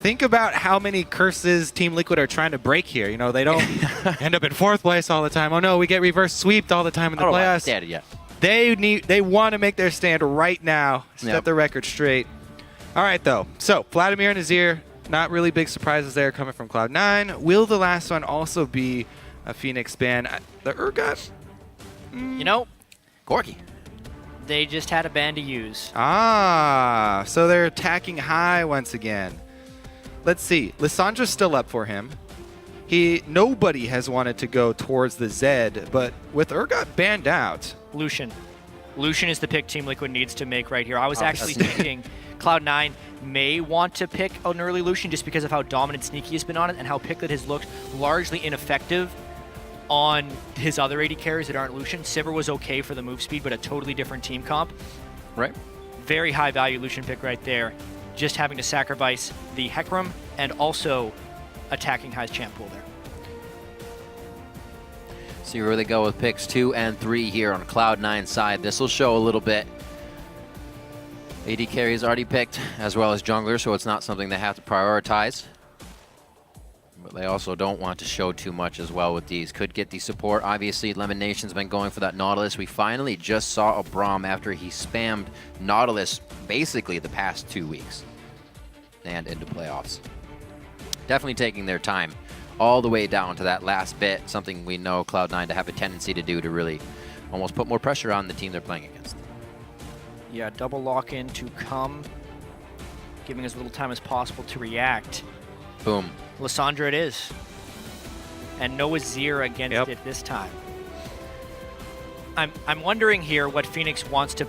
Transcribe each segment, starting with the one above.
think about how many curses Team Liquid are trying to break here. You know, they don't end up in 4th place all the time. Oh no, we get reverse sweeped all the time in the playoffs. They want to make their stand right now, set the record straight. All right, though. So Vladimir and Azir, not really big surprises there coming from Cloud9. Will the last one also be a Phoenix ban? The Urgot? You know, Gorky. They just had a ban to use. Ah, so they're attacking high once again. Let's see. Lissandra's still up for him. Nobody has wanted to go towards the Zed, but with Urgot banned out. Lucian. Lucian is the pick Team Liquid needs to make right here. I was actually thinking Cloud9 may want to pick an early Lucian just because of how dominant Sneaky has been on it and how Piclet has looked largely ineffective on his other AD carries that aren't Lucian. Sivir was okay for the move speed, but a totally different team comp. Right. Very high value Lucian pick right there. Just having to sacrifice the Hecarim and also attacking High's champ pool there. See where they go with picks 2 and 3 here on Cloud9 side. This will show a little bit. AD carry is already picked, as well as jungler, so it's not something they have to prioritize. But they also don't want to show too much as well with these. Could get the support. Obviously, Lemon Nation's been going for that Nautilus. We finally just saw a Braum after he spammed Nautilus basically the past 2 weeks and into playoffs. Definitely taking their time all the way down to that last bit, something we know Cloud9 to have a tendency to do to really almost put more pressure on the team they're playing against. Yeah, double lock-in to come, giving as little time as possible to react. Boom. Lissandra it is. And no Azir against it this time. I'm wondering here what Phoenix wants to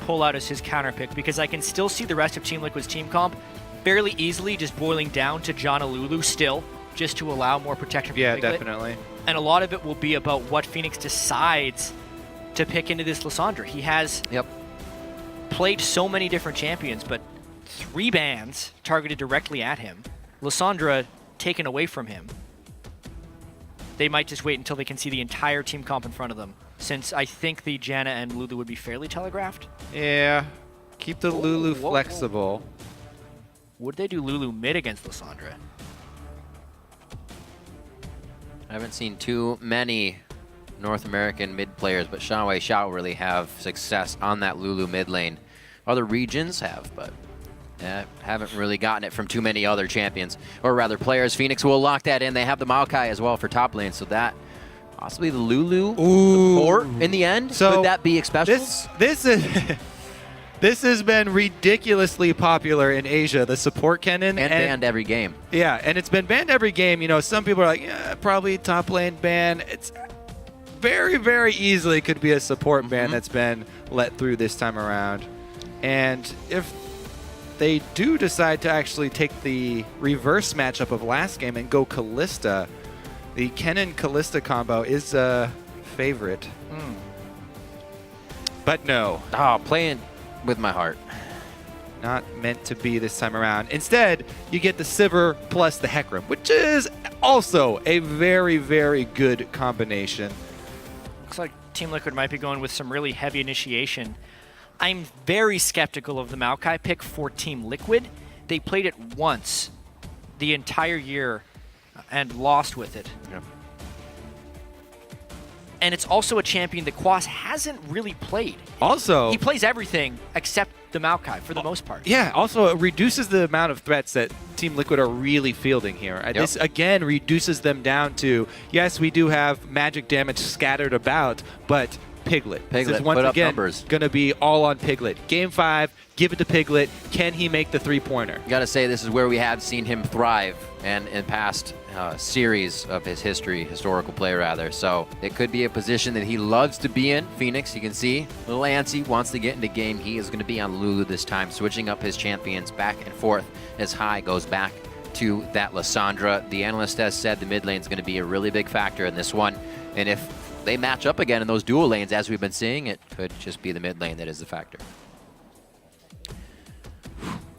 pull out as his counter pick, because I can still see the rest of Team Liquid's team comp fairly easily just boiling down to Janna Lulu still, just to allow more protection for Piglet. Definitely. And a lot of it will be about what Phoenix decides to pick into this Lissandra. He has played so many different champions, but 3 bans targeted directly at him. Lissandra taken away from him. They might just wait until they can see the entire team comp in front of them, since I think the Janna and Lulu would be fairly telegraphed. Yeah. Keep the Lulu flexible. Would they do Lulu mid against Lissandra? I haven't seen too many North American mid players, but Shanwei Xiao really have success on that Lulu mid lane. Other regions have, but haven't really gotten it from too many other champions, or rather players. Phoenix will lock that in. They have the Maokai as well for top lane, so that possibly the Lulu support in the end. So could that be special? This has been ridiculously popular in Asia, the support cannon. And banned every game. Yeah, and it's been banned every game. You know, some people are like, yeah, probably top lane ban. It's very, very easily could be a support ban that's been let through this time around. And if they do decide to actually take the reverse matchup of last game and go Kalista, the Kennen-Kalista combo is a favorite. But no. Oh, playing with my heart. Not meant to be this time around. Instead, you get the Sivir plus the Hecarim, which is also a very, very good combination. Looks like Team Liquid might be going with some really heavy initiation. I'm very skeptical of the Maokai pick for Team Liquid. They played it once the entire year and lost with it. Yep. And it's also a champion that Quas hasn't really played. Also, he plays everything except the Maokai for the most part. Yeah, also it reduces the amount of threats that Team Liquid are really fielding here. This, again, reduces them down to, yes, we do have magic damage scattered about, but Piglet. This is once again going to be all on Piglet. Game 5, give it to Piglet. Can he make the three-pointer? You got to say this is where we have seen him thrive, and in past series of his historical play rather. So it could be a position that he loves to be in. Phoenix, you can see, little antsy, wants to get into game. He is going to be on Lulu this time, switching up his champions back and forth as High goes back to that Lissandra. The analyst has said the mid lane is going to be a really big factor in this one, and if they match up again in those dual lanes, as we've been seeing, it could just be the mid lane that is the factor.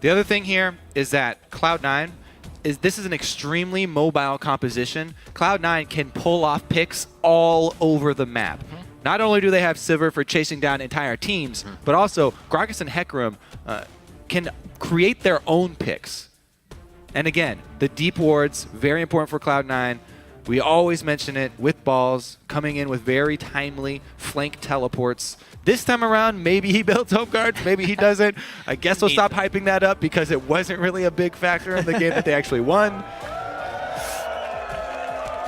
The other thing here is that Cloud9 this is an extremely mobile composition. Cloud9 can pull off picks all over the map. Not only do they have Sivir for chasing down entire teams, but also Gragas and Hecarim can create their own picks. And again, the deep wards, very important for Cloud9. We always mention it with balls, coming in with very timely flank teleports. This time around, maybe he builds home guards, maybe he doesn't. I guess we'll stop hyping that up because it wasn't really a big factor in the game that they actually won.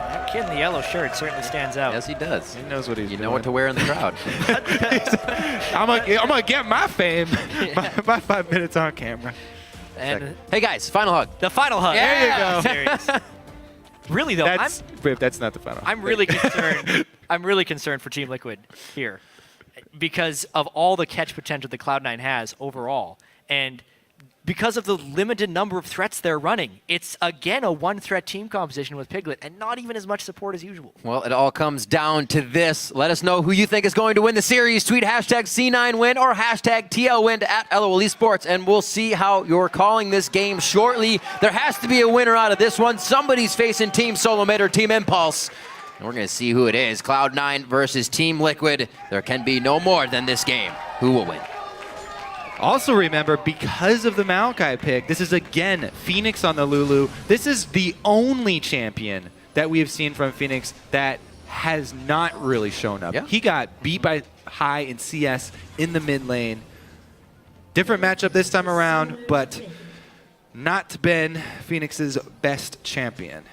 That kid in the yellow shirt certainly stands out. Yes, he does. He knows what he's doing. You know what to wear in the crowd. I'm gonna get my fame, my 5 minutes on camera. And Hey guys, final hug. the final hug. Yeah. There you go. Serious. Really though, That's not the final. I'm really concerned. I'm really concerned for Team Liquid here because of all the catch potential that Cloud9 has overall, and because of the limited number of threats they're running. It's again a one-threat team composition with Piglet, and not even as much support as usual. Well, it all comes down to this. Let us know who you think is going to win the series. Tweet hashtag C9win or hashtag TLWin at LOL Esports, and we'll see how you're calling this game shortly. There has to be a winner out of this one. Somebody's facing Team Solo Mid or Team Impulse, and we're going to see who it is. Cloud9 versus Team Liquid. There can be no more than this game. Who will win? Also remember, because of the Maokai pick, this is again Phoenix on the Lulu. This is the only champion that we have seen from Phoenix that has not really shown up. Yeah. He got beat by High in CS in the mid lane. Different matchup this time around, but not been Phoenix's best champion.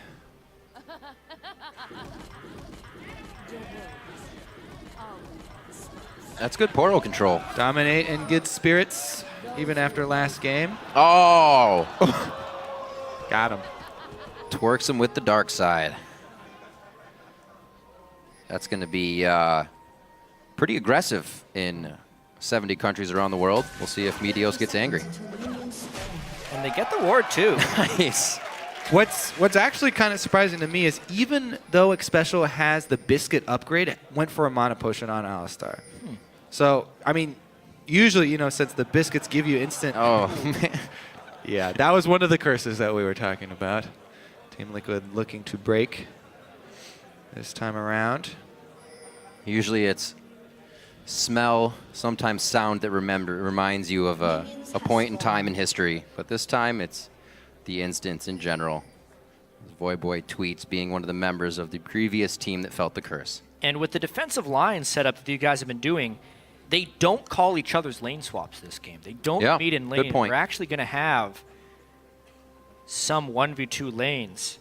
That's good portal control. Dominate in good spirits, even after last game. Oh! Got him. Twerks him with the dark side. That's going to be pretty aggressive in 70 countries around the world. We'll see if Meteos gets angry. And they get the ward too. Nice. What's actually kind of surprising to me is even though Xpecial has the Biscuit upgrade, it went for a mana potion on Alistar. So, I mean, usually, you know, since the Biscuits give you instant... Oh, man. Yeah, that was one of the curses that we were talking about. Team Liquid looking to break this time around. Usually it's smell, sometimes sound that reminds you of a point in time in history. But this time it's the instance in general. Voyboy tweets being one of the members of the previous team that felt the curse. And with the defensive line setup that you guys have been doing, they don't call each other's lane swaps this game. They don't meet in lane. Good point. We're actually going to have some 1v2 lanes.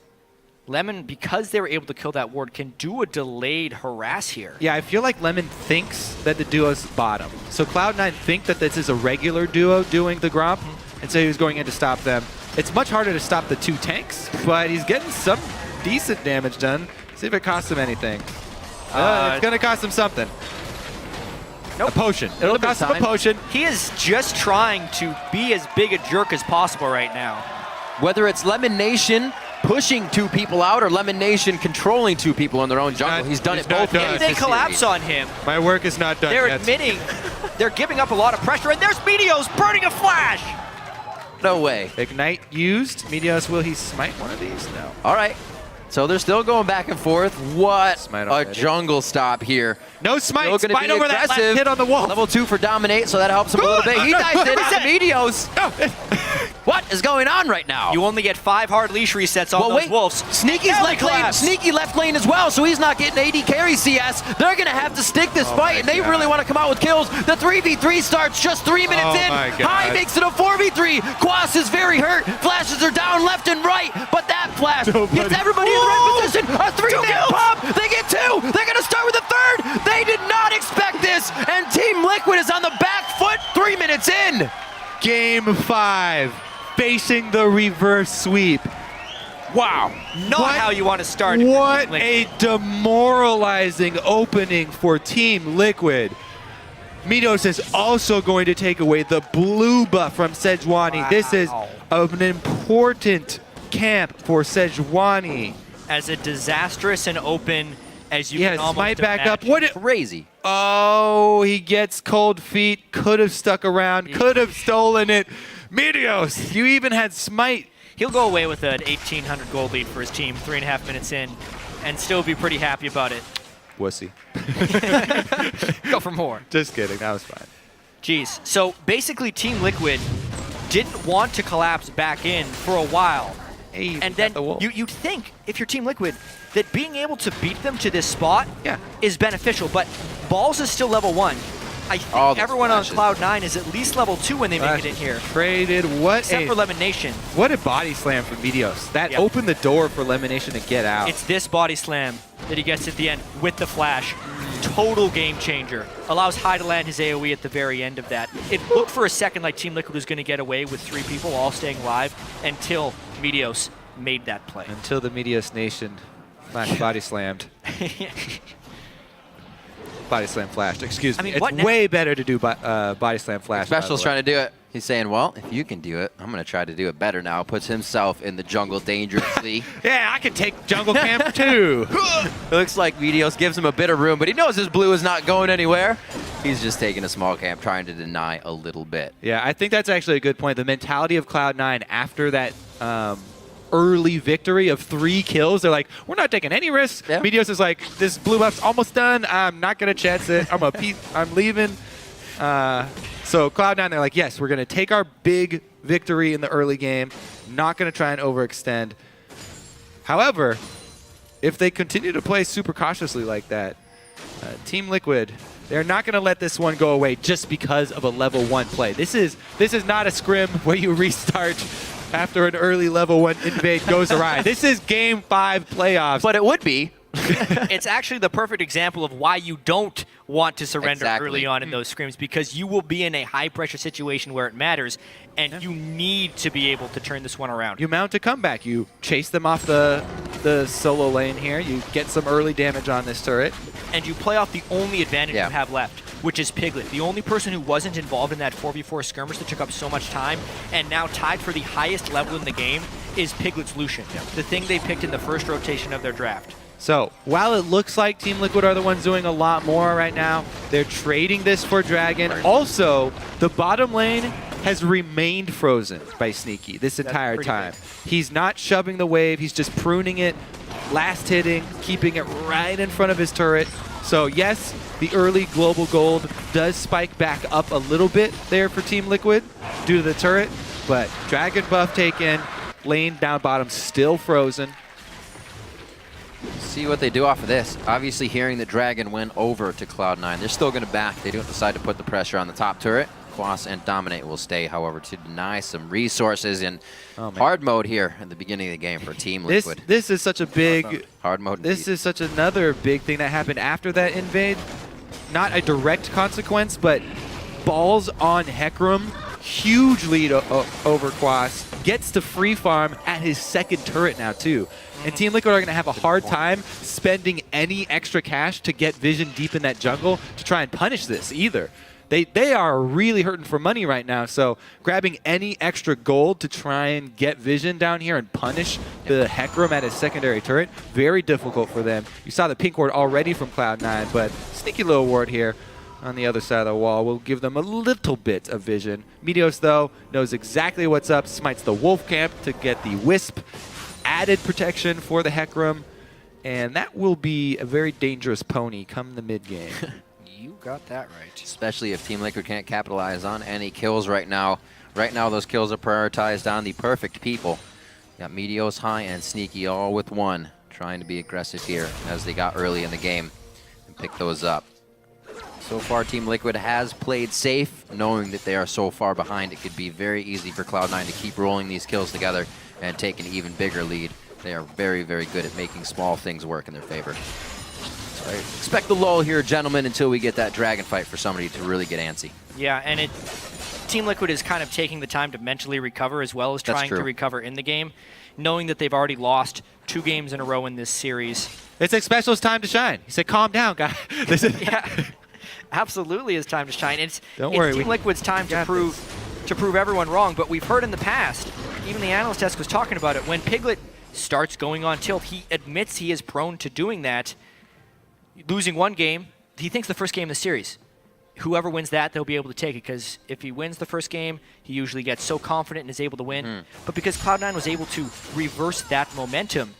Lemon, because they were able to kill that ward, can do a delayed harass here. Yeah, I feel like Lemon thinks that the duo's bottom. So Cloud9 think that this is a regular duo doing the Gromp, and so he was going in to stop them. It's much harder to stop the two tanks, but he's getting some decent damage done. See if it costs him anything. It's going to cost him something. Nope. A potion. It'll cost him a potion. He is just trying to be as big a jerk as possible right now. Whether it's Lemon Nation pushing two people out or Lemon Nation controlling two people in their own jungle, he's done it both ways. They this collapse series. on him. My work is not done They're yet. admitting they're giving up a lot of pressure, and there's Meteos burning a flash. No way. Ignite used. Meteos, will he smite one of these? No. All right. So they're still going back and forth. What Smite a already. jungle stop here. No smite. Still gonna Smite be over that last aggressive. hit on the wall. Level 2 for Dominate, so that helps him a little bit. He dives in at Meteos. What is going on right now? You only get 5 hard leash resets on those wolves. Sneaky's left lane, sneaky left lane as well, so he's not getting AD carry CS. They're going to have to stick this fight, and they really want to come out with kills. The 3v3 starts just 3 minutes in. High makes it a 4v3. Quas is very hurt. Flashes are down left and right, but that flash gets everybody in the right position. A 3-man pop. They get 2. They're going to start with a 3rd. They did not expect this, and Team Liquid is on the back foot 3 minutes in. Game 5. Facing the reverse sweep. Wow. Not how you want to start. What a demoralizing opening for Team Liquid. Meteos is also going to take away the blue buff from Sejuani. Wow. This is an important camp for Sejuani. As a disastrous and open as you can almost smite back imagine. up. What Crazy. Oh, he gets cold feet. Could have stuck around. Could have stolen it. Meteos, you even had smite. He'll go away with an 1,800 gold lead for his team 3.5 minutes in and still be pretty happy about it. Wussy. Go for more. Just kidding. That was fine. Jeez. So basically Team Liquid didn't want to collapse back in for a while. Hey, and then you'd think, if you're Team Liquid, that being able to beat them to this spot is beneficial. But Balls is still level 1. I think everyone on Cloud9 is at least level 2 when they make it in here. Traded. Except for Lemonation. What a body slam from Meteos. That opened the door for Lemonation to get out. It's this body slam that he gets at the end with the flash. Total game changer. Allows High to land his AoE at the very end of that. It looked for a second like Team Liquid was going to get away with 3 people all staying alive until Meteos made that play. Until the Meteos Nation body slammed. Body slam flashed, excuse me. It's way better to do body slam flash. Special's trying to do it. He's saying, well, if you can do it, I'm going to try to do it better now. Puts himself in the jungle dangerously. Yeah, I can take jungle camp too. It looks like Meteos gives him a bit of room, but he knows his blue is not going anywhere. He's just taking a small camp, trying to deny a little bit. Yeah, I think that's actually a good point. The mentality of Cloud9 after that early victory of 3 kills, they're like, we're not taking any risks. Yeah. Meteos is like, this blue buff's almost done. I'm not going to chance it. I'm leaving. So Cloud9, they're like, yes, we're going to take our big victory in the early game. Not going to try and overextend. However, if they continue to play super cautiously like that, Team Liquid, they're not going to let this one go away just because of a level 1 play. This is not a scrim where you restart after an early level 1 invade goes awry. This is game 5 playoffs. But it would be. It's actually the perfect example of why you don't want to surrender early on in those scrims, because you will be in a high-pressure situation where it matters, and you need to be able to turn this one around. You mount a comeback. You chase them off the solo lane here. You get some early damage on this turret. And you play off the only advantage you have left, which is Piglet. The only person who wasn't involved in that 4v4 skirmish that took up so much time, and now tied for the highest level in the game, is Piglet's Lucian, the thing they picked in the first rotation of their draft. So, while it looks like Team Liquid are the ones doing a lot more right now, they're trading this for Dragon. Also, the bottom lane has remained frozen by Sneaky this entire time. He's not shoving the wave, he's just pruning it, last hitting, keeping it right in front of his turret. So yes, the early global gold does spike back up a little bit there for Team Liquid due to the turret, but Dragon buff taken, lane down bottom still frozen. See what they do off of this. Obviously, hearing that Dragon went over to Cloud9, they're still going to back. They don't decide to put the pressure on the top turret. Quas and Dominate will stay, however, to deny some resources in hard mode here at the beginning of the game for Team Liquid. This is such a big hard mode. This is such another big thing that happened after that invade. Not a direct consequence, but Balls on Hecarim, huge lead over Quas, gets to free farm at his second turret now too. And Team Liquid are going to have a hard time spending any extra cash to get Vision deep in that jungle to try and punish this either. They are really hurting for money right now, so grabbing any extra gold to try and get Vision down here and punish the Hecarim at his secondary turret, very difficult for them. You saw the pink ward already from Cloud9, but sneaky little ward here on the other side of the wall will give them a little bit of vision. Meteos, though, knows exactly what's up, smites the Wolf Camp to get the Wisp added protection for the Hecarim, and that will be a very dangerous pony come the mid-game. You got that right. Especially if Team Liquid can't capitalize on any kills right now. Right now, those kills are prioritized on the perfect people. Got Meteos, High, and Sneaky all with one, trying to be aggressive here as they got early in the game and pick those up. So far, Team Liquid has played safe, knowing that they are so far behind. It could be very easy for Cloud9 to keep rolling these kills together and take an even bigger lead. They are very, very good at making small things work in their favor. So I expect the lull here, gentlemen, until we get that dragon fight for somebody to really get antsy. Yeah, and Team Liquid is kind of taking the time to mentally recover as well as trying to recover in the game, knowing that they've already lost 2 games in a row in this series. It's Xpecial's time to shine. He said, calm down, guy. Yeah, absolutely it's time to shine. It's Don't worry, Team Liquid's time to prove everyone wrong, but we've heard in the past, even the analyst desk was talking about it, when Piglet starts going on tilt, he admits he is prone to doing that. Losing one game, he thinks the first game of the series. Whoever wins that, they'll be able to take it, because if he wins the first game, he usually gets so confident and is able to win. But because Cloud9 was able to reverse that momentum,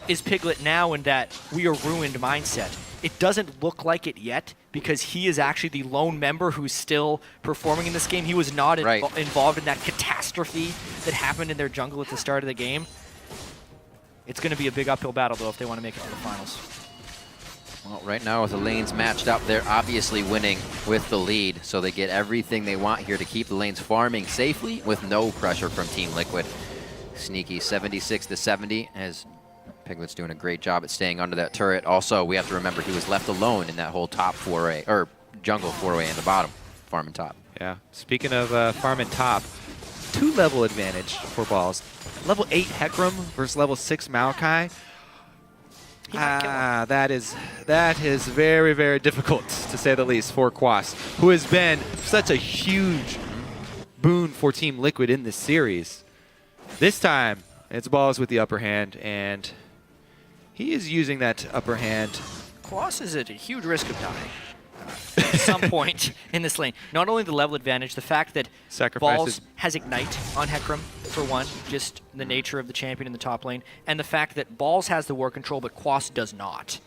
is Piglet now in that we are ruined mindset. It doesn't look like it yet, because he is actually the lone member who's still performing in this game. He was not involved in that catastrophe catastrophe that happened in their jungle at the start of the game. It's going to be a big uphill battle, though, if they want to make it to the finals. Well, right now with the lanes matched up, they're obviously winning with the lead, so they get everything they want here to keep the lanes farming safely with no pressure from Team Liquid. Sneaky 76-70, as Piglet's doing a great job at staying under that turret. Also, we have to remember he was left alone in that whole top foray, or jungle foray in the bottom, farming top. Yeah, speaking of farming top, 2-level advantage for Balls. Level 8 Hecarim versus level 6 Maokai. That is very, very difficult, to say the least, for Quas, who has been such a huge boon for Team Liquid in this series. This time, it's Balls with the upper hand, and he is using that upper hand. Quas is at a huge risk of dying at some point in this lane. Not only the level advantage, the fact that Balls has Ignite on Hecarim, for one, just the nature of the champion in the top lane, and the fact that Balls has the war control, but Quas does not.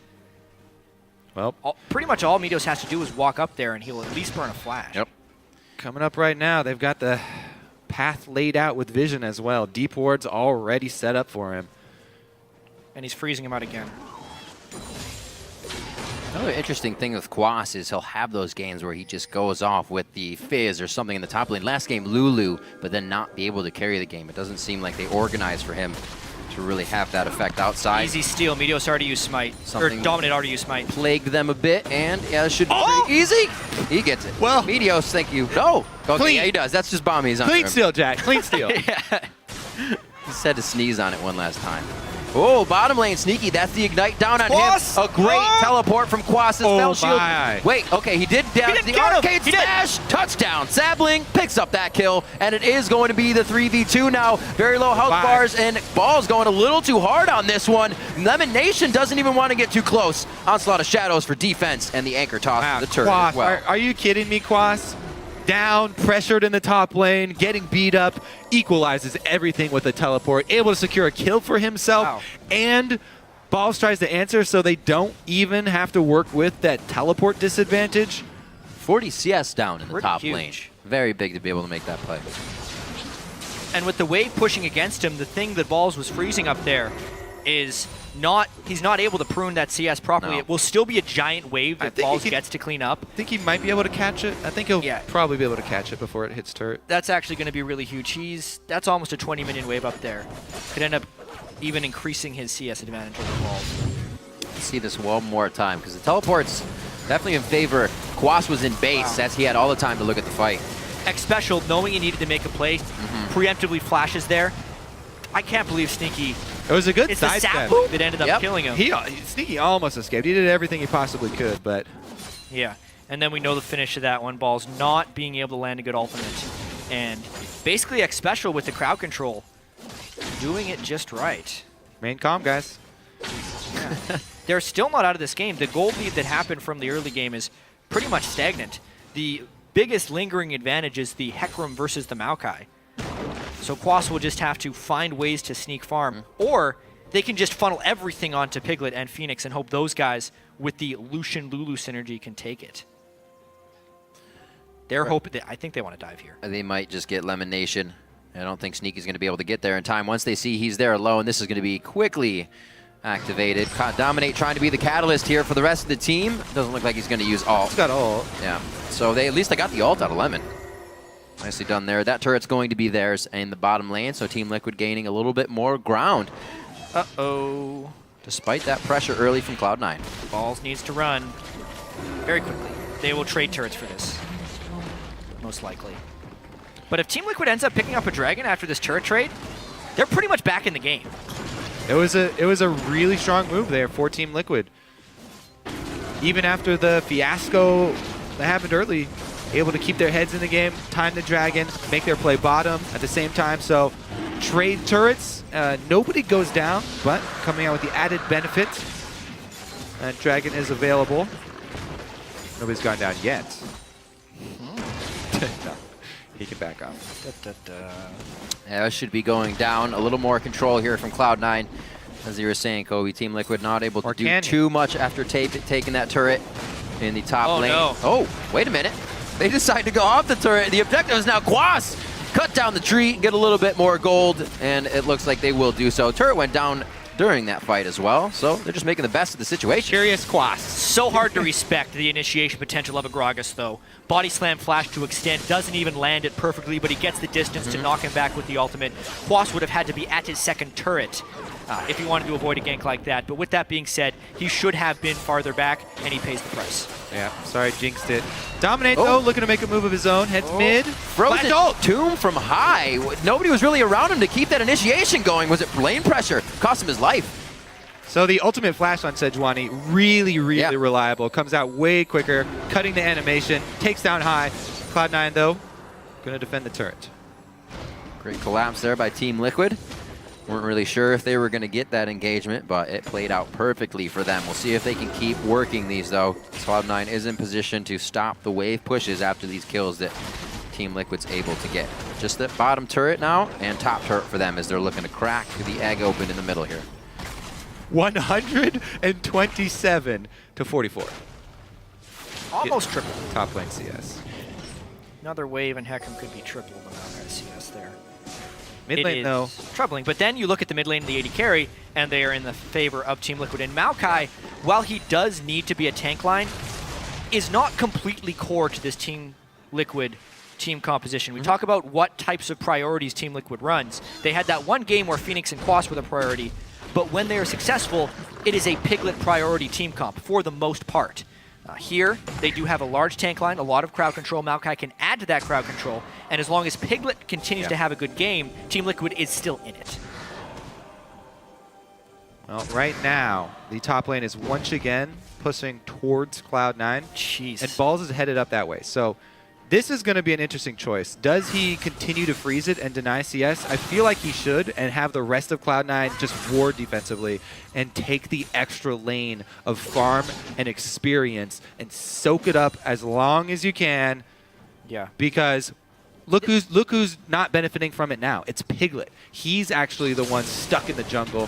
Well, pretty much all Meteos has to do is walk up there, and he'll at least burn a flash. Yep. Coming up right now, they've got the path laid out with vision as well. Deep ward's already set up for him. And he's freezing him out again. Another interesting thing with Quas is he'll have those games where he just goes off with the Fizz or something in the top lane. Last game, Lulu, but then not be able to carry the game. It doesn't seem like they organize for him to really have that effect outside. Easy steal. Meteos already used Smite. Or Dominate already used Smite. Plagued them a bit, and yeah, it should be pretty easy. He gets it. Well, Meteos, thank you. No. Okay, clean. Yeah, he does. That's just bombies on Clean him. steal, Jack. Clean steal. Yeah. He just had to sneeze on it one last time. Oh, bottom lane, Sneaky. That's the Ignite down on Quas! him. A great teleport from Quas' spell shield. My. Wait, okay, he did down the arcade smash. Touchdown. Sabling picks up that kill, and it is going to be the 3v2 now. Very low health bars, and Ball's going a little too hard on this one. Lemon Nation doesn't even want to get too close. Onslaught of Shadows for defense, and the anchor toss for the turret Quas, as well. are you kidding me, Quas? Down, pressured in the top lane, getting beat up, equalizes everything with a teleport, able to secure a kill for himself, and Balls tries to answer so they don't even have to work with that teleport disadvantage. 40 CS down in the top huge. lane. Very big to be able to make that play. And with the wave pushing against him, the thing that Balls was freezing up there is he's not able to prune that CS properly. No. It will still be a giant wave that Balls gets to clean up. I think he might be able to catch it. I think he'll probably be able to catch it before it hits turret. That's actually going to be really huge. That's almost a 20 minion wave up there. Could end up even increasing his CS advantage over Balls. Let's see this one more time, because the teleport's definitely in favor. Quas was in base, as he had all the time to look at the fight. X Special, knowing he needed to make a play, preemptively flashes there. I can't believe Sneaky. It was a good It's the side sap step. move that ended up killing him. Sneaky almost escaped. He did everything he possibly could, but... Yeah, and then we know the finish of that one. Balls not being able to land a good ultimate. And basically X Special with the crowd control, doing it just right. Main comm, guys. Yeah. They're still not out of this game. The gold lead that happened from the early game is pretty much stagnant. The biggest lingering advantage is the Hecarim versus the Maokai. So Quas will just have to find ways to sneak farm, or they can just funnel everything onto Piglet and Phoenix and hope those guys with the Lucian-Lulu synergy can take it. They're hoping. I think they want to dive here. They might just get Lemon Nation. I don't think Sneaky's going to be able to get there in time. Once they see he's there alone, this is going to be quickly activated. Dominate trying to be the catalyst here for the rest of the team. Doesn't look like he's going to use ult. He's got ult. Yeah. So at least they got the ult out of Lemon. Nicely done there. That turret's going to be theirs in the bottom lane, so Team Liquid gaining a little bit more ground. Uh-oh. Despite that pressure early from Cloud9. Balls needs to run very quickly. They will trade turrets for this, most likely. But if Team Liquid ends up picking up a dragon after this turret trade, they're pretty much back in the game. It was a really strong move there for Team Liquid. Even after the fiasco that happened early, able to keep their heads in the game, time the dragon, make their play bottom at the same time. So trade turrets, nobody goes down, but coming out with the added benefit, that dragon is available. Nobody's gone down yet. No, he can back off. Yeah, this should be going down. A little more control here from Cloud9. As you were saying, Kobe, Team Liquid not able to do too much after taking that turret in the top lane. No. Oh, wait a minute. They decide to go off the turret. The objective is now Quas cut down the tree, get a little bit more gold, and it looks like they will do so. Turret went down during that fight as well, so they're just making the best of the situation. Curious Quas. So hard to respect the initiation potential of a Gragas, though. Body slam flash to extend, doesn't even land it perfectly, but he gets the distance to knock him back with the ultimate. Quas would have had to be at his second turret if he wanted to avoid a gank like that. But with that being said, he should have been farther back, and he pays the price. Yeah, sorry, jinxed it. Dominate, though, looking to make a move of his own. Heads mid. Frozen tomb from high. Nobody was really around him to keep that initiation going. Was it lane pressure? Cost him his life. So the ultimate flash on Sejuani, really reliable. Comes out way quicker, cutting the animation, takes down high. Cloud9, though, going to defend the turret. Great collapse there by Team Liquid. Weren't really sure if they were going to get that engagement, but it played out perfectly for them. We'll see if they can keep working these, though. Cloud9 is in position to stop the wave pushes after these kills that Team Liquid's able to get. Just the bottom turret now, and top turret for them as they're looking to crack the egg open in the middle here. 127 to 44. Almost triple. Top lane CS. Another wave, and Hecarim could be triple the amount of CS there. Mid lane, though. Troubling. But then you look at the mid lane of the AD carry, and they are in the favor of Team Liquid. And Maokai, while he does need to be a tank line, is not completely core to this Team Liquid team composition. We talk about what types of priorities Team Liquid runs. They had that one game where Phoenix and Quas were the priority, but when they are successful, it is a Piglet priority team comp for the most part. Here, they do have a large tank line, a lot of crowd control. Maokai can add to that crowd control, and as long as Piglet continues to have a good game, Team Liquid is still in it. Well, right now, the top lane is once again pushing towards Cloud9. Jeez. And Balls is headed up that way. So this is going to be an interesting choice. Does he continue to freeze it and deny CS? I feel like he should, and have the rest of Cloud9 just ward defensively and take the extra lane of farm and experience and soak it up as long as you can. Yeah. Because look who's not benefiting from it now. It's Piglet. He's actually the one stuck in the jungle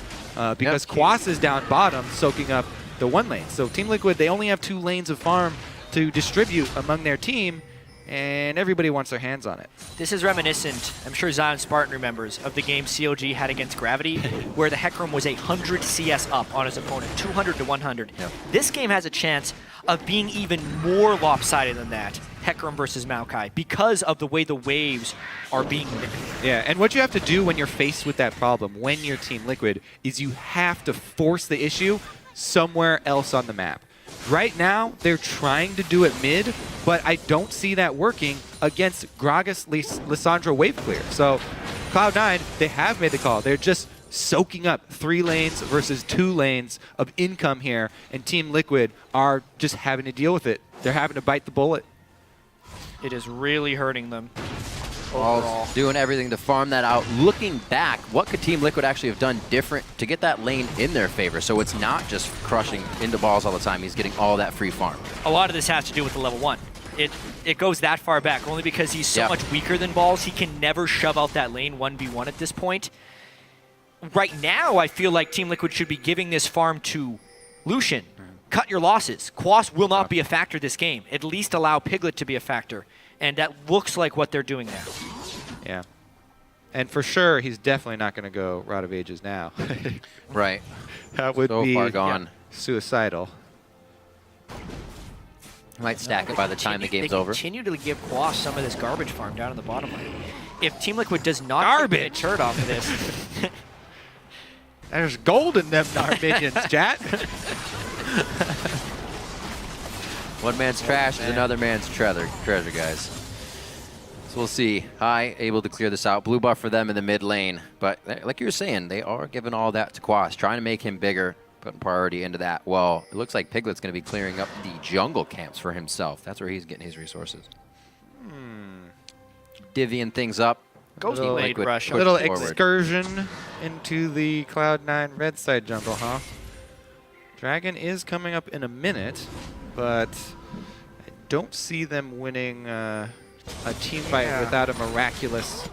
because Quas is down bottom soaking up the one lane. So Team Liquid, they only have 2 lanes of farm to distribute among their team, and everybody wants their hands on it. This is reminiscent, I'm sure Zion Spartan remembers, of the game COG had against Gravity, where the Hecarim was 100 CS up on his opponent, 200 to 100. Yep. This game has a chance of being even more lopsided than that, Hecarim versus Maokai, because of the way the waves are being manipulated. Yeah, and what you have to do when you're faced with that problem, when you're Team Liquid, is you have to force the issue somewhere else on the map. Right now, they're trying to do it mid, but I don't see that working against Gragas Lissandra wave clear. So Cloud9, they have made the call. They're just soaking up 3 lanes versus 2 lanes of income here, and Team Liquid are just having to deal with it. They're having to bite the bullet. It is really hurting them. All doing everything to farm that out. Looking back, what could Team Liquid actually have done different to get that lane in their favor? So it's not just crushing into balls all the time. He's getting all that free farm. A lot of this has to do with the level 1. It goes that far back, only because he's so much weaker than Balls. He can never shove out that lane 1v1 at this point. Right now, I feel like Team Liquid should be giving this farm to Lucian. Cut your losses. Quas will not be a factor this game. At least allow Piglet to be a factor. And that looks like what they're doing now. Yeah. And for sure, he's definitely not going to go Rod of Ages now. Right. That would so be far gone. Suicidal. Might stack it by the time the game's over. They continue to give Quas some of this garbage farm down in the bottom lane. If Team Liquid does not get a turret off of this... There's gold in them minions, chat. One man's trash is another man's treasure, guys. So we'll see. High able to clear this out. Blue buff for them in the mid lane. But like you were saying, they are giving all that to Quas, trying to make him bigger, putting priority into that. Well, it looks like Piglet's going to be clearing up the jungle camps for himself. That's where he's getting his resources. Divvying things up. Little excursion into the Cloud9 red side jungle, huh? Dragon is coming up in a minute, but I don't see them winning a team fight without a miraculous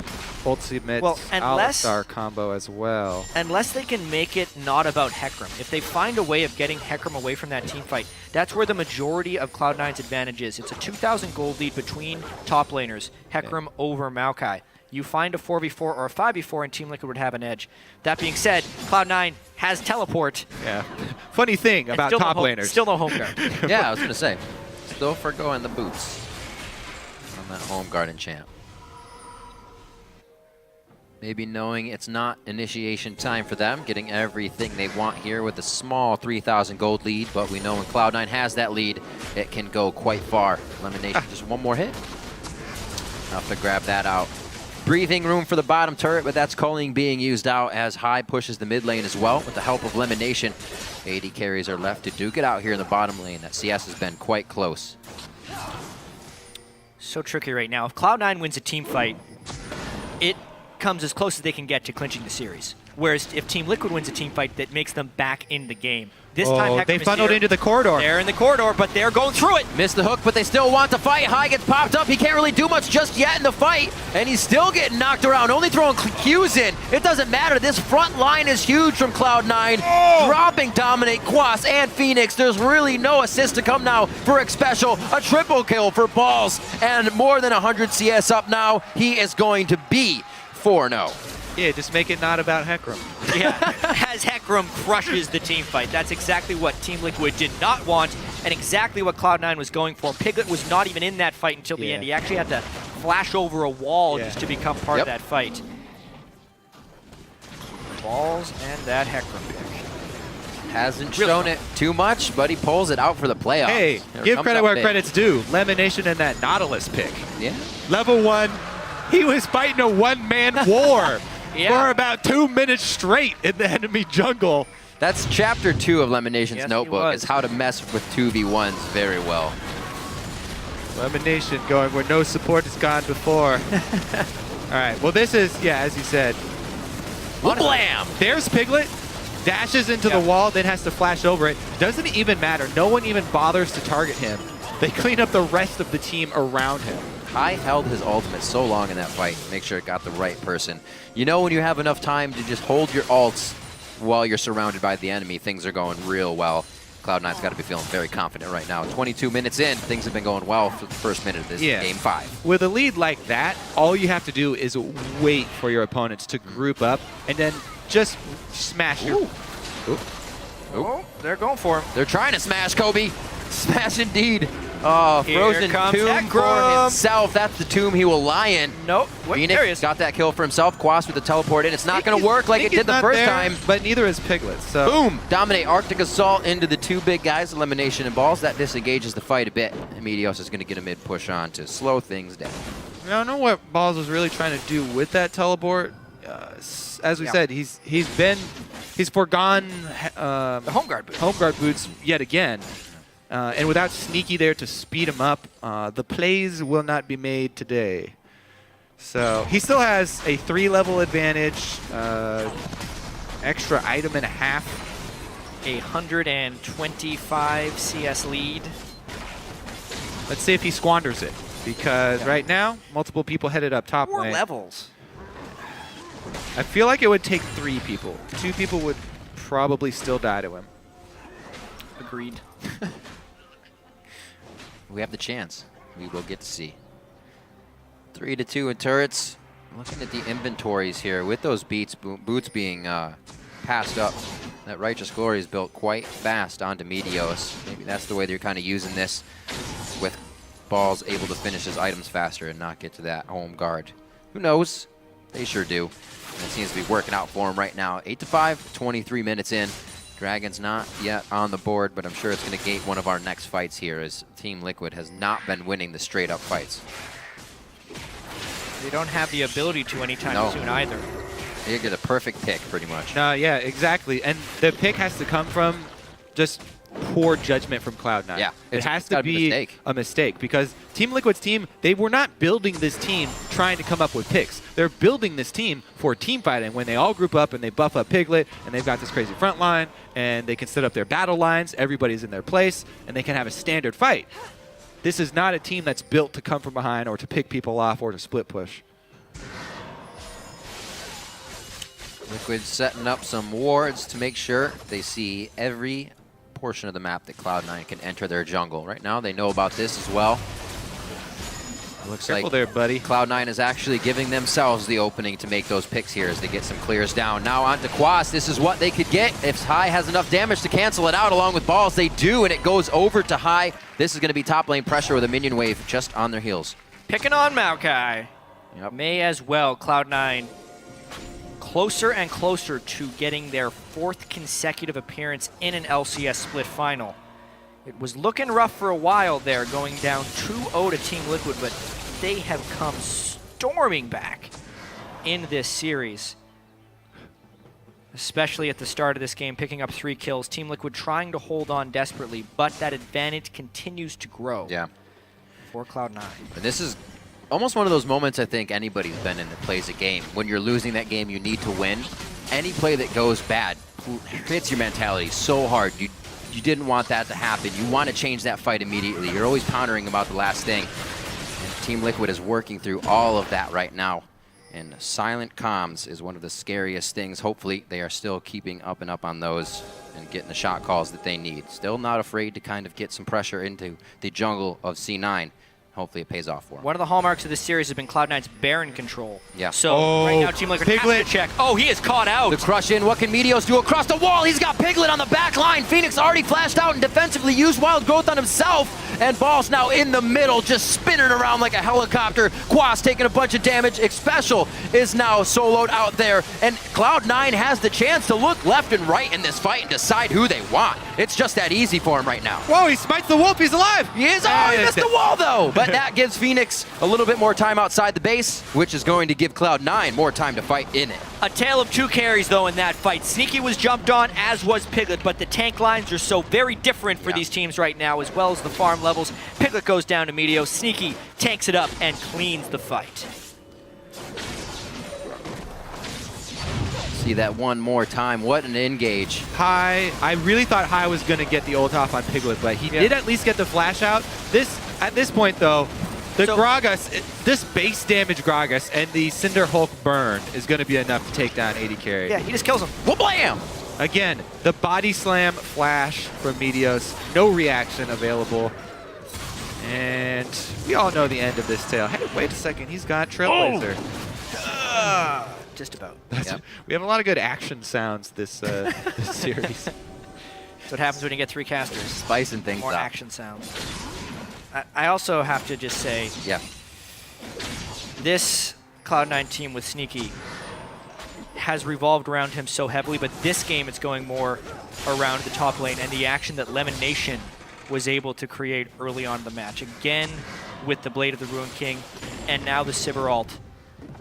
ultimate Alistar combo as well. Unless they can make it not about Hecarim. If they find a way of getting Hecarim away from that team fight, that's where the majority of Cloud9's advantage is. It's a 2,000 gold lead between top laners, Hecarim over Maokai. you find a 4v4 or a 5v4 and Team Liquid would have an edge. That being said, Cloud9 has teleport. Yeah. Funny thing about top laners. Still no home guard. Yeah, I was going to say. Still forgoing the boots on that home guard enchant. Maybe knowing it's not initiation time for them, getting everything they want here with a small 3,000 gold lead, but we know when Cloud9 has that lead, it can go quite far. Elimination, just one more hit. Enough to grab that out. Breathing room for the bottom turret, but that's culling being used out as High pushes the mid lane as well with the help of Elimination. 80 carries are left to duke it out here in the bottom lane. That CS has been quite close. So tricky right now. If Cloud9 wins a team fight, it comes as close as they can get to clinching the series. Whereas if Team Liquid wins a team fight, that makes them back in the game. This time, they funneled into the corridor. They're in the corridor, but they're going through it. Missed the hook, but they still want to fight. High gets popped up. He can't really do much just yet in the fight, and he's still getting knocked around, only throwing Qs in. It doesn't matter. This front line is huge from Cloud9. Dropping Dominate, Quas, and Phoenix. There's really no assist to come now for X Special. A triple kill for Balls, and more than 100 CS up now. He is going to be 4-0. Yeah, just make it not about Hecarim. Yeah, as Hecarim crushes the team fight. That's exactly what Team Liquid did not want, and exactly what Cloud9 was going for. Piglet was not even in that fight until the end. He actually had to flash over a wall just to become part of that fight. Balls and that Hecarim pick. Hasn't shown it too much, but he pulls it out for the playoffs. Hey, give credit where credit's due. Elimination and that Nautilus pick. Yeah. Level 1, he was fighting a one-man war. For about 2 minutes straight in the enemy jungle. That's chapter 2 of Elimination's notebook, is how to mess with 2v1s very well. Elimination going where no support has gone before. All right, well this is, as you said. Blam! There's Piglet, dashes into the wall, then has to flash over it. Doesn't even matter, no one even bothers to target him. They clean up the rest of the team around him. High held his ultimate so long in that fight, make sure it got the right person. You know when you have enough time to just hold your ults while you're surrounded by the enemy, things are going real well. Cloud9's got to be feeling very confident right now. 22 minutes in, things have been going well for the first minute of this game 5. With a lead like that, all you have to do is wait for your opponents to group up and then just smash your... Oh, they're going for him. They're trying to smash Kobe. Smash indeed. Oh, Frozen Tomb for himself. That's the tomb he will lie in. Nope. Phoenix got that kill for himself. Quas with the teleport in. It's not going to work like it did the first time. But neither is Piglet. So boom! Dominate Arctic Assault into the 2 big guys. Elimination and Balls. That disengages the fight a bit. And Meteos is going to get a mid push on to slow things down. I don't know what Balls was really trying to do with that teleport. As we said, he's forgone the home guard boots yet again. And without Sneaky there to speed him up, the plays will not be made today. So he still has a 3-level advantage, extra item and a half. 125 CS lead. Let's see if he squanders it, because right now, multiple people headed up top lane. 4 levels. I feel like it would take 3 people. 2 people would probably still die to him. Agreed. We have the chance. We will get to see. 3-2 in turrets. Looking at the inventories here, with those boots being passed up, that Righteous Glory is built quite fast onto Meteos. Maybe that's the way they're kind of using this, with Balls able to finish his items faster and not get to that home guard. Who knows? They sure do. And it seems to be working out for him right now. 8-5, 23 minutes in. Dragon's not yet on the board, but I'm sure it's going to gate one of our next fights here, as Team Liquid has not been winning the straight-up fights. They don't have the ability to anytime soon either. They get a perfect pick, pretty much. Yeah, exactly. And the pick has to come from just poor judgment from Cloud9. Yeah, it has to be a mistake, because Team Liquid's team, they were not building this team trying to come up with picks. They're building this team for team fighting, when they all group up and they buff up Piglet, and they've got this crazy front line, and they can set up their battle lines, everybody's in their place, and they can have a standard fight. This is not a team that's built to come from behind or to pick people off or to split push. Liquid setting up some wards to make sure they see every portion of the map that Cloud9 can enter their jungle. Right now, they know about this as well. Looks Careful like there, buddy. Cloud9 is actually giving themselves the opening to make those picks here as they get some clears down. Now on to Quas. This is what they could get if High has enough damage to cancel it out along with balls. They do, and it goes over to High. This is going to be top lane pressure with a minion wave just on their heels. Picking on Maokai. Yep. May as well. Cloud9 closer and closer to getting their 4th consecutive appearance in an LCS split final. It was looking rough for a while there, going down 2-0 to Team Liquid, but they have come storming back in this series. Especially at the start of this game, picking up 3 kills. Team Liquid trying to hold on desperately, but that advantage continues to grow for Cloud9. And this is almost one of those moments I think anybody's been in that plays a game. When you're losing that game, you need to win. Any play that goes bad hits your mentality so hard. You didn't want that to happen. You want to change that fight immediately. You're always pondering about the last thing. And Team Liquid is working through all of that right now. And silent comms is one of the scariest things. Hopefully they are still keeping up and up on those and getting the shot calls that they need. Still not afraid to kind of get some pressure into the jungle of C9. Hopefully it pays off for them. One of the hallmarks of this series has been Cloud9's Baron control. Yeah. So right now Team Liquid has to check. Oh, he is caught out. The crush in. What can Meteos do across the wall? He's got Piglet on the back line. Phoenix already flashed out and defensively used Wild Growth on himself. And Ball's now in the middle, just spinning around like a helicopter. Quas taking a bunch of damage. Xpecial is now soloed out there. And Cloud9 has the chance to look left and right in this fight and decide who they want. It's just that easy for him right now. Whoa, he smites the wolf. He's alive. He is. Oh, he missed the wall, though. But that gives Phoenix a little bit more time outside the base, which is going to give Cloud9 more time to fight in it. A tale of 2 carries, though, in that fight. Sneaky was jumped on, as was Piglet, but the tank lines are so very different for these teams right now, as well as the farm levels. Piglet goes down to Meteos. Sneaky tanks it up and cleans the fight. See that one more time. What an engage. High, I really thought High was going to get the ult off on Piglet, but he did at least get the flash out. At this point, though, the Gragas, this base damage Gragas and the Cinder Hulk burn is going to be enough to take down AD Carry. Yeah, he just kills him. Wha-blam! Again, the body slam flash from Meteos, no reaction available. And we all know the end of this tale. Hey, wait a second, he's got Trailblazer. Just about. We have a lot of good action sounds this, this series. That's what happens when you get 3 casters. Spicing things More up. action sounds. I also have to just say, this Cloud9 team with Sneaky has revolved around him so heavily, but this game it's going more around the top lane and the action that Lemon Nation was able to create early on in the match. Again, with the Blade of the Ruin King, and now the Sivir ult.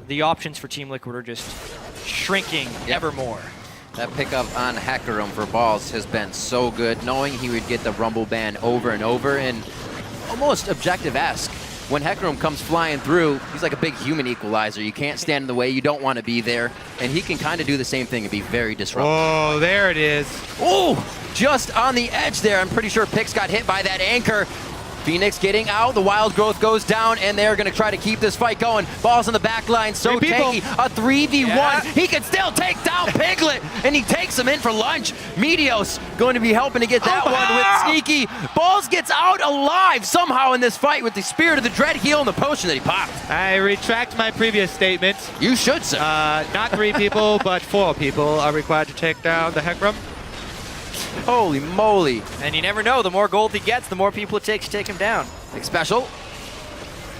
The options for Team Liquid are just shrinking ever more. That pickup on Hecarim for Balls has been so good, knowing he would get the Rumble ban over and over, and almost objective-esque. When Hecarim comes flying through, he's like a big human equalizer. You can't stand in the way, you don't want to be there, and he can kind of do the same thing and be very disruptive. Oh, there it is. Oh, just on the edge there. I'm pretty sure Pix got hit by that anchor. Phoenix getting out, the Wild Growth goes down, and they're going to try to keep this fight going. Balls on the back line, so tanky. A 3v1. He can still take down Piglet, and he takes him in for lunch. Meteos going to be helping to get that one with Sneaky. Balls gets out alive somehow in this fight with the Spirit of the Dread heal and the potion that he popped. I retract my previous statement. You should, sir. Not 3 people, but 4 people are required to take down the Hecarim. Holy moly. And you never know, the more gold he gets, the more people it takes to take him down. Xpecial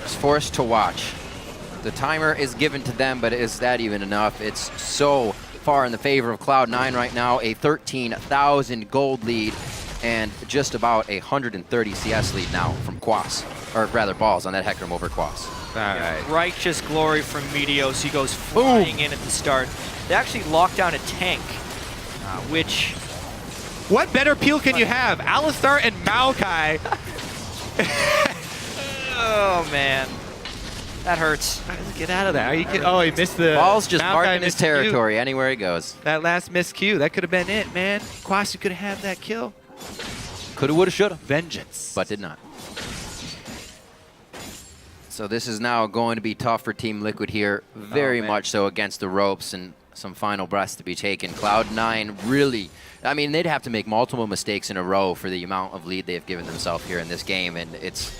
is forced to watch. The timer is given to them, but is that even enough? It's so far in the favor of Cloud9 right now. A 13,000 gold lead and just about 130 CS lead now from Quas. Or rather, Balls on that Hecarim over Quas. All right. Righteous glory from Meteos. He goes flying in at the start. They actually locked down a tank, which... What better peel can you have? Alistar and Maokai. Oh, man. That hurts. Get out of there. Are you kidding? Oh, he missed the... Ball's just Maokai marking his missed the Q. territory anywhere he goes. That last missed Q, that could have been it, man. Quas, you could have had that kill. Coulda, woulda, shoulda. Vengeance. But did not. So this is now going to be tough for Team Liquid here. Very much so against the ropes and some final breaths to be taken. Cloud9 really... I mean, they'd have to make multiple mistakes in a row for the amount of lead they've given themselves here in this game, and it's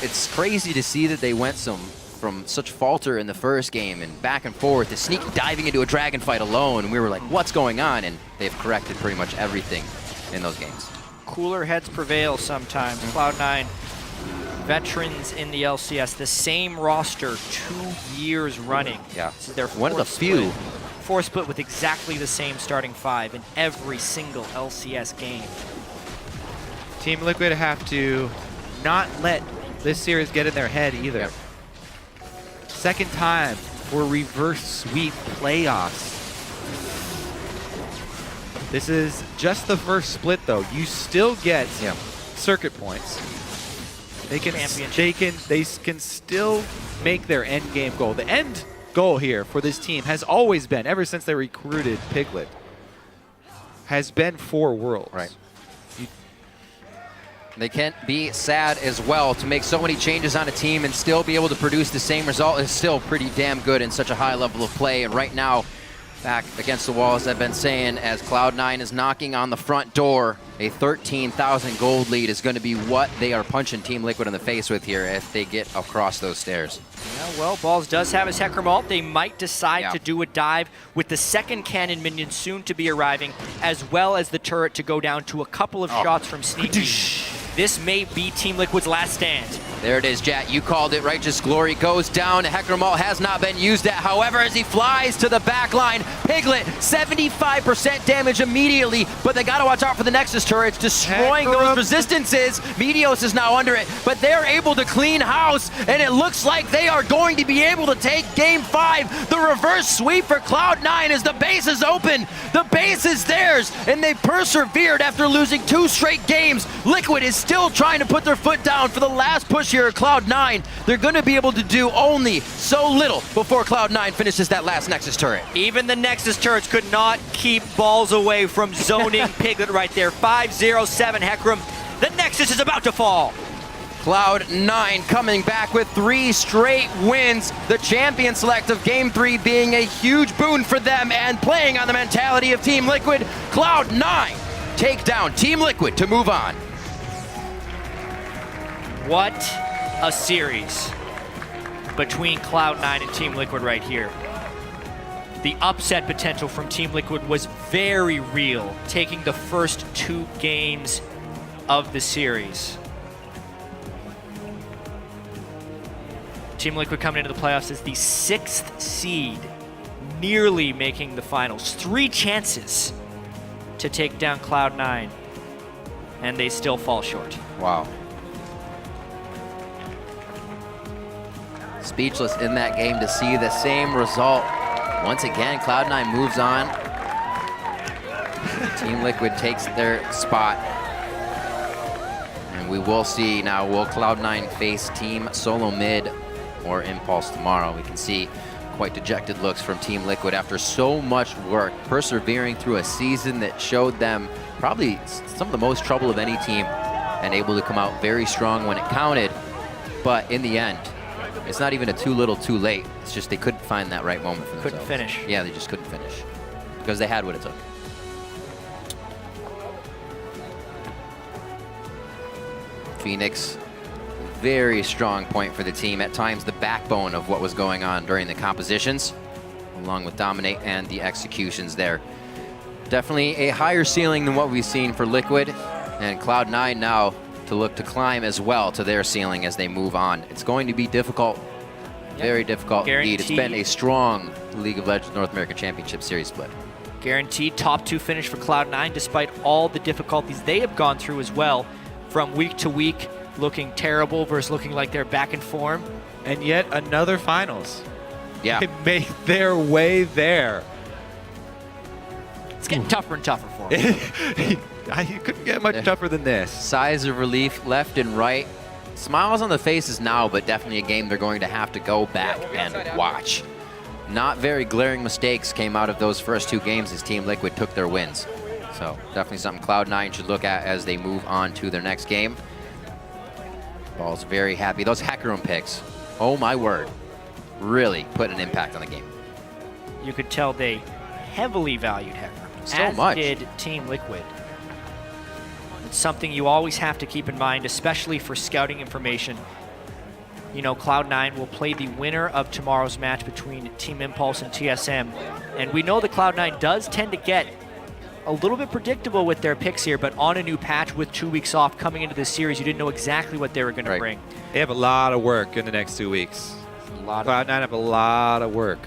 it's crazy to see that they went from such falter in the first game and back and forth to sneaky diving into a dragon fight alone. And we were like, what's going on? And they've corrected pretty much everything in those games. Cooler heads prevail sometimes. Cloud9, veterans in the LCS, the same roster 2 years running. Yeah, this is their one of the few. Fourth split with exactly the same starting 5 in every single LCS game. Team Liquid have to not let this series get in their head either. Yep. Second time for reverse sweep playoffs. This is just the first split though. You still get circuit points. They can still make their end game goal. The end goal here for this team has always been, ever since they recruited Piglet, has been 4 Worlds. Right. They can't be sad as well. To make so many changes on a team and still be able to produce the same result is still pretty damn good in such a high level of play. And right now, back against the wall, as I've been saying, as Cloud9 is knocking on the front door, a 13,000 gold lead is going to be what they are punching Team Liquid in the face with here if they get across those stairs. Yeah, well, Balls does have his Hecarim ult. They might decide to do a dive with the second cannon minion soon to be arriving, as well as the turret to go down to a couple of shots from Sneaky. This may be Team Liquid's last stand. There it is, Jat. You called it. Righteous Glory goes down. Hecarim ult has not been used yet. However, as he flies to the back line, Piglet, 75% damage immediately, but they got to watch out for the Nexus turrets, destroying those resistances. Meteos is now under it, but they're able to clean house, and it looks like they are going to be able to take Game 5. The reverse sweep for Cloud9 as the base is open. The base is theirs, and they persevered after losing 2 straight games. Liquid is still trying to put their foot down for the last push here at Cloud9. They're going to be able to do only so little before Cloud9 finishes that last Nexus turret. Even the Nexus turrets could not keep Balls away from zoning Piglet right there. 5-0-7 Hecarim. The Nexus is about to fall. Cloud9 coming back with 3 straight wins. The champion select of Game 3 being a huge boon for them and playing on the mentality of Team Liquid. Cloud9 take down Team Liquid to move on. What a series between Cloud9 and Team Liquid right here. The upset potential from Team Liquid was very real, taking the first 2 games of the series. Team Liquid coming into the playoffs as the 6th seed, nearly making the finals. 3 chances to take down Cloud9, and they still fall short. Wow. Speechless in that game to see the same result. Once again, Cloud9 moves on. Team Liquid takes their spot. And we will see now, will Cloud9 face Team Solo Mid or Impulse tomorrow? We can see quite dejected looks from Team Liquid after so much work, persevering through a season that showed them probably some of the most trouble of any team and able to come out very strong when it counted. But in the end, it's not even a too little too late. It's just they couldn't find that right moment for themselves. Couldn't finish. Yeah, they just couldn't finish because they had what it took. Phoenix, very strong point for the team. At times the backbone of what was going on during the compositions, along with Dominate and the executions there. Definitely a higher ceiling than what we've seen for Liquid, and Cloud9 now to look to climb as well to their ceiling as they move on. It's going to be difficult, very difficult indeed. It's been a strong League of Legends North American Championship Series split. Guaranteed top 2 finish for Cloud9 despite all the difficulties they have gone through as well, from week to week, looking terrible versus looking like they're back in form. And yet another finals. Yeah. They made their way there. It's getting tougher and tougher for them. You couldn't get much tougher than this. Sighs of relief left and right. Smiles on the faces now, but definitely a game they're going to have to go back and watch. Not very glaring mistakes came out of those first 2 games as Team Liquid took their wins. So definitely something Cloud9 should look at as they move on to their next game. Ball's very happy. Those Hecarim picks, oh my word, really put an impact on the game. You could tell they heavily valued Hecarim, So much. Did Team Liquid. It's something you always have to keep in mind, especially for scouting information. you know, Cloud9 will play the winner of tomorrow's match between Team Impulse and TSM. And we know that Cloud9 does tend to get a little bit predictable with their picks here, but on a new patch with 2 weeks off coming into this series, you didn't know exactly what they were going to bring. They have a lot of work in the next 2 weeks. Cloud9 have a lot of work.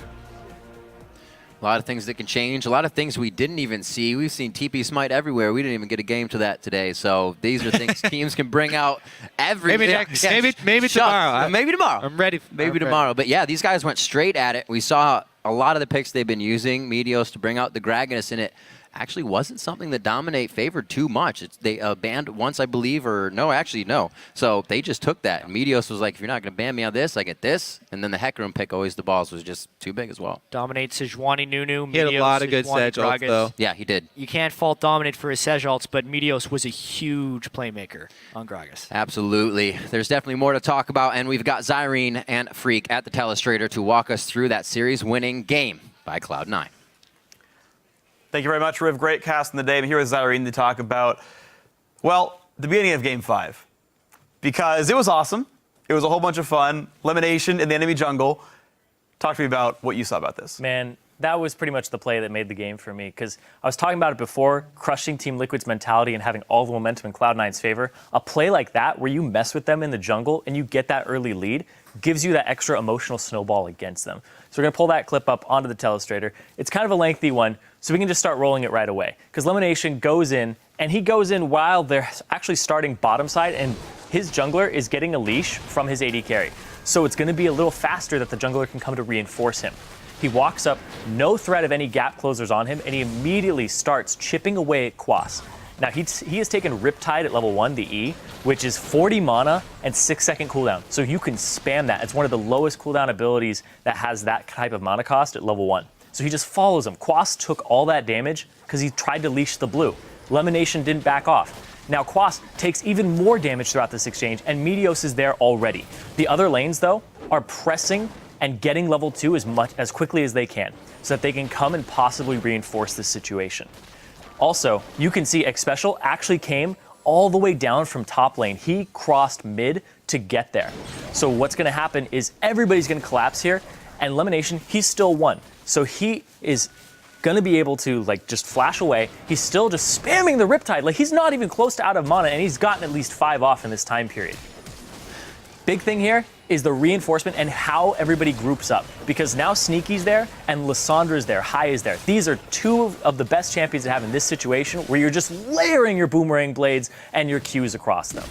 A lot of things that can change. A lot of things we didn't even see. We've seen TP Smite everywhere. We didn't even get a game to that today. So these are things teams can bring out every maybe tomorrow. Maybe tomorrow. I'm ready. Maybe tomorrow. But yeah, these guys went straight at it. We saw a lot of the picks they've been using, Meteos to bring out the Gragas in it. Actually wasn't something that Dominate favored too much. They banned once, I believe, or no, actually no. So they just took that. And Meteos was like, if you're not going to ban me on this, I get this. And then the Hecarim pick, always the balls, was just too big as well. Dominate Sejuani Nunu. He had a lot of good Sej ults, though. Yeah, he did. You can't fault Dominate for his Sej ults, but Meteos was a huge playmaker on Gragas. Absolutely. There's definitely more to talk about, and we've got Zyrene and Freak at the Telestrator to walk us through that series-winning game by Cloud9. Thank you very much, Riv. Great cast in the day. I'm here with Zyrene to talk about, well, the beginning of Game 5. Because it was awesome. It was a whole bunch of fun. Elimination in the enemy jungle. Talk to me about what you saw about this. Man, that was pretty much the play that made the game for me. Because I was talking about it before, crushing Team Liquid's mentality and having all the momentum in Cloud9's favor. A play like that, where you mess with them in the jungle and you get that early lead, gives you that extra emotional snowball against them. So we're going to pull that clip up onto the Telestrator. It's kind of a lengthy one, so we can just start rolling it right away. Because Elimination goes in, and he goes in while they're actually starting bottom side, and his jungler is getting a leash from his AD carry. So it's going to be a little faster that the jungler can come to reinforce him. He walks up, no threat of any gap closers on him, and he immediately starts chipping away at Quas. Now, he has taken Riptide at level 1, the E, which is 40 mana and 6-second cooldown. So you can spam that. It's one of the lowest cooldown abilities that has that type of mana cost at level 1. So he just follows him. Quas took all that damage because he tried to leash the blue. Elimination didn't back off. Now, Quas takes even more damage throughout this exchange, and Meteos is there already. The other lanes, though, are pressing and getting level 2 as quickly as they can so that they can come and possibly reinforce this situation. Also, you can see Xpecial actually came all the way down from top lane. He crossed mid to get there. So what's going to happen is everybody's going to collapse here, and Elimination, he's still won. So he is going to be able to just flash away. He's still just spamming the Riptide. He's not even close to out of mana, and he's gotten at least 5 off in this time period. Big thing here is the reinforcement and how everybody groups up. Because now Sneaky's there and Lyssandra's there, Hai is there. These are two of the best champions to have in this situation where you're just layering your boomerang blades and your Qs across them.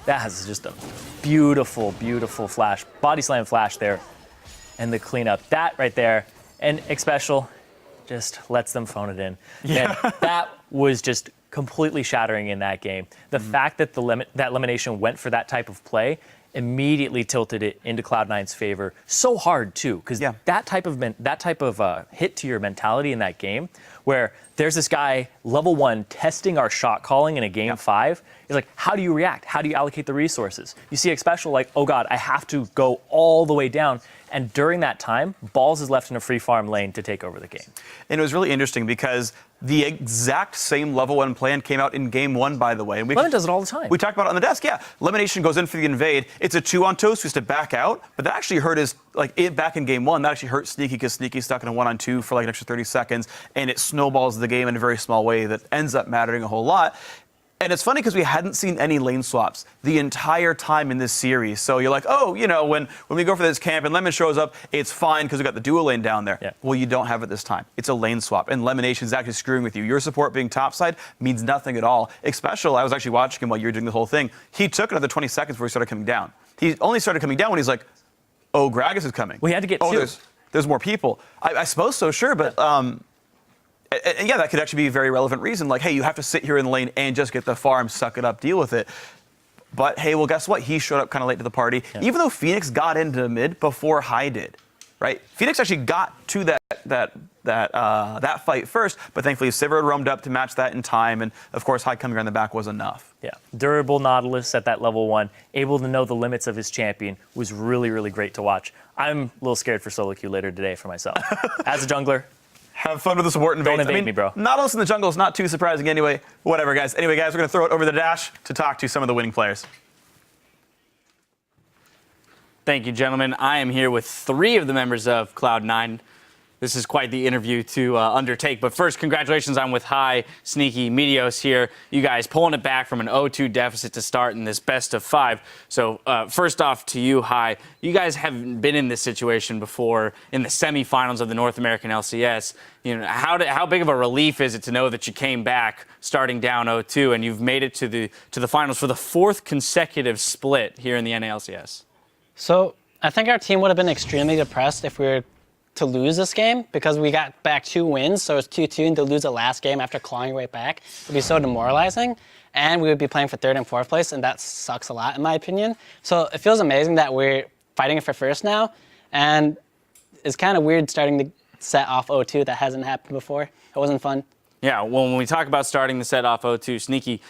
That is just a beautiful, beautiful flash. Body slam flash there. And the cleanup. That right there. And Xpecial just lets them phone it in. Yeah. And that was just completely shattering in that game. The fact that that Elimination went for that type of play immediately tilted it into Cloud9's favor. So hard too, because that type of hit to your mentality in that game, where there's this guy level 1 testing our shot calling in a game 5. It's like, how do you react? How do you allocate the resources? You see Xpecial like, oh god, I have to go all the way down. And during that time, Balls is left in a free farm lane to take over the game. And it was really interesting because the exact same level 1 plan came out in game 1, by the way. And Lemon does it all the time. We talked about it on the desk, Elimination goes in for the invade. It's a 2-on-2, so he has to back out. But that actually hurt his, back in game 1, that actually hurt Sneaky because Sneaky's stuck in a 1-on-2 for an extra 30 seconds. And it snowballs the game in a very small way that ends up mattering a whole lot. And it's funny because we hadn't seen any lane swaps the entire time in this series. So you're like, oh, when we go for this camp and Lemon shows up, it's fine because we got the dual lane down there. Yeah. Well, you don't have it this time. It's a lane swap, and Elimination is actually screwing with you. Your support being topside means nothing at all. Xpecial, I was actually watching him while you were doing the whole thing. He took another 20 seconds before he started coming down. He only started coming down when he's like, oh, Gragas is coming. Well, he had to get 2. There's more people. I suppose so, sure, but... And that could actually be a very relevant reason. Hey, you have to sit here in the lane and just get the farm, suck it up, deal with it. But hey, well, guess what? He showed up kind of late to the party, even though Phoenix got into mid before Hai did, right? Phoenix actually got to that fight first, but thankfully Sivir had roamed up to match that in time, and of course Hai coming around the back was enough. Yeah, durable Nautilus at that level 1, able to know the limits of his champion, was really, really great to watch. I'm a little scared for solo queue later today for myself. As a jungler, have fun with the support invades. Don't invade me, bro. Nautilus in the jungle is not too surprising anyway. Whatever, guys. Anyway, guys, we're going to throw it over the dash to talk to some of the winning players. Thank you, gentlemen. I am here with 3 of the members of Cloud9. This is quite the interview to undertake. But first, congratulations. I'm with High, Sneaky, Meteos here. You guys pulling it back from an 0-2 deficit to start in this best of 5. So first off to you, High. You guys haven't been in this situation before in the semifinals of the North American LCS. You know, how big of a relief is it to know that you came back starting down 0-2 and you've made it to the finals for the 4th consecutive split here in the NALCS? So I think our team would have been extremely depressed if we were to lose this game because we got back 2 wins, so it's 2-2, and to lose the last game after clawing right back would be so demoralizing, and we would be playing for 3rd and 4th place, and that sucks a lot in my opinion. So it feels amazing that we're fighting it for 1st now, and it's kind of weird starting the set off 0-2. That hasn't happened before. It wasn't fun. Yeah, well, when we talk about starting the set off 0-2, Sneaky,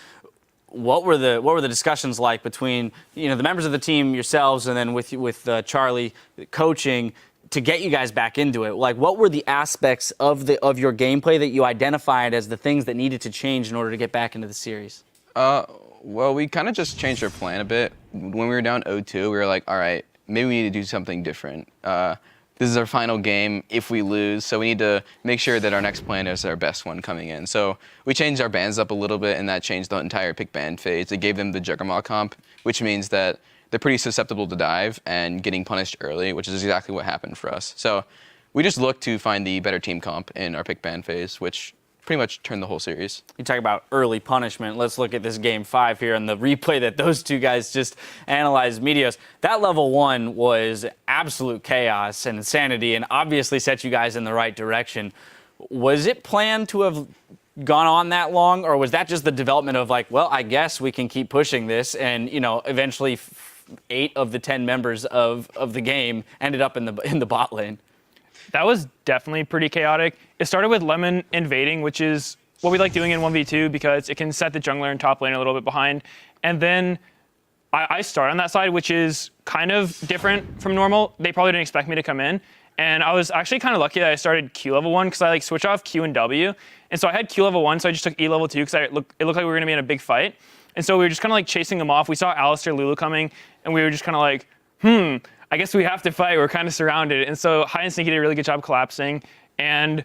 what were the discussions like between the members of the team, yourselves, and then with Charlie coaching to get you guys back into it? Like, what were the aspects of your gameplay that you identified as the things that needed to change in order to get back into the series? Well, we kind of just changed our plan a bit. When we were down 0-2, we were like, all right, maybe we need to do something different. This is our final game if we lose, so we need to make sure that our next plan is our best one coming in. So we changed our bans up a little bit, and that changed the entire pick ban phase. It gave them the Juggernaut comp, which means that they're pretty susceptible to dive and getting punished early, which is exactly what happened for us. So we just looked to find the better team comp in our pick ban phase, which pretty much turned the whole series. You talk about early punishment. Let's look at this game 5 here and the replay that those 2 guys just analyzed. Meteos, that level 1 was absolute chaos and insanity and obviously set you guys in the right direction. Was it planned to have gone on that long, or was that just the development of like, well, I guess we can keep pushing this, and eventually 8 of the 10 members of the game ended up in the bot lane? That was definitely pretty chaotic. It started with Lemon invading, which is what we like doing in 1v2 because it can set the jungler and top lane a little bit behind. And then I start on that side, which is kind of different from normal. They probably didn't expect me to come in. And I was actually kind of lucky that I started Q level 1 because I switched off Q and W. And so I had Q level 1, so I just took E level 2 because it looked like we were going to be in a big fight. And so we were just kind of chasing them off. We saw Alistair Lulu coming, and we were just kind of like, I guess we have to fight. We're kind of surrounded. And so High and Sneaky did a really good job collapsing. And